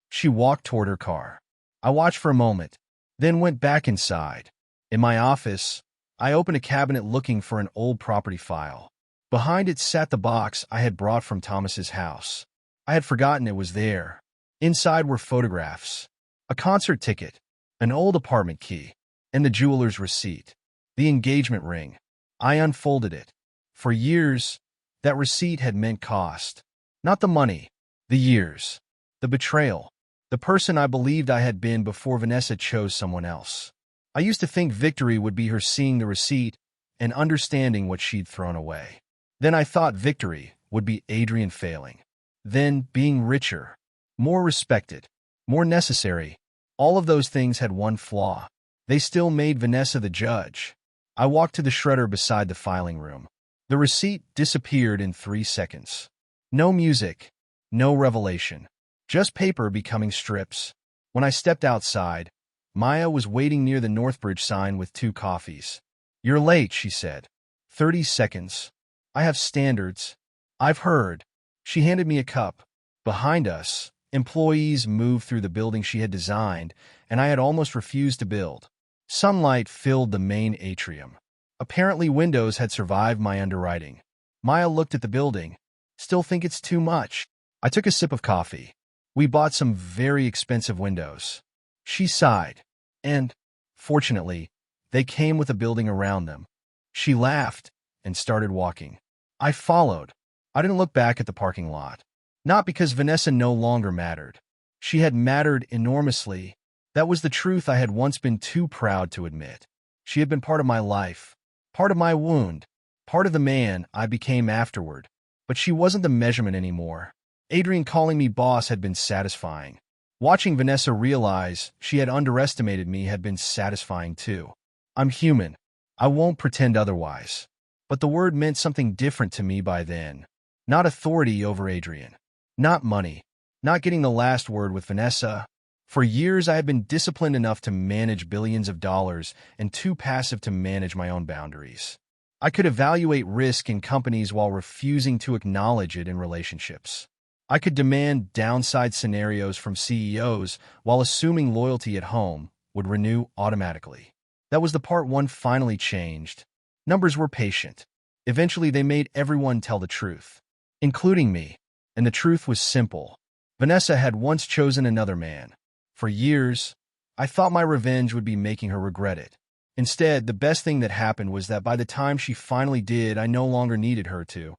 She walked toward her car. I watched for a moment, then went back inside. In my office, I opened a cabinet looking for an old property file. Behind it sat the box I had brought from Thomas's house. I had forgotten it was there. Inside were photographs, a concert ticket, an old apartment key, and the jeweler's receipt. The engagement ring. I unfolded it. For years, that receipt had meant cost. Not the money, the years, the betrayal, the person I believed I had been before Vanessa chose someone else. I used to think victory would be her seeing the receipt and understanding what she'd thrown away. Then I thought victory would be Adrian failing. Then being richer, more respected, more necessary. All of those things had one flaw. They still made Vanessa the judge. I walked to the shredder beside the filing room. The receipt disappeared in 3 seconds. No music, no revelation. Just paper becoming strips. When I stepped outside, Maya was waiting near the Northbridge sign with 2 coffees. You're late, she said. 30 seconds. I have standards. I've heard. She handed me a cup. Behind us, employees moved through the building she had designed, and I had almost refused to build. Sunlight filled the main atrium. Apparently windows had survived my underwriting. Maya looked at the building. Still think it's too much. I took a sip of coffee. We bought some very expensive windows. She sighed. And, fortunately, they came with a building around them. She laughed and started walking. I followed. I didn't look back at the parking lot. Not because Vanessa no longer mattered. She had mattered enormously. That was the truth I had once been too proud to admit. She had been part of my life, part of my wound, part of the man I became afterward. But she wasn't the measurement anymore. Adrian calling me boss had been satisfying. Watching Vanessa realize she had underestimated me had been satisfying too. I'm human. I won't pretend otherwise. But the word meant something different to me by then. Not authority over Adrian. Not money. Not getting the last word with Vanessa. For years, I had been disciplined enough to manage billions of dollars and too passive to manage my own boundaries. I could evaluate risk in companies while refusing to acknowledge it in relationships. I could demand downside scenarios from CEOs while assuming loyalty at home would renew automatically. That was the part one finally changed. Numbers were patient. Eventually, they made everyone tell the truth, including me. And the truth was simple. Vanessa had once chosen another man. For years, I thought my revenge would be making her regret it. Instead, the best thing that happened was that by the time she finally did, I no longer needed her to.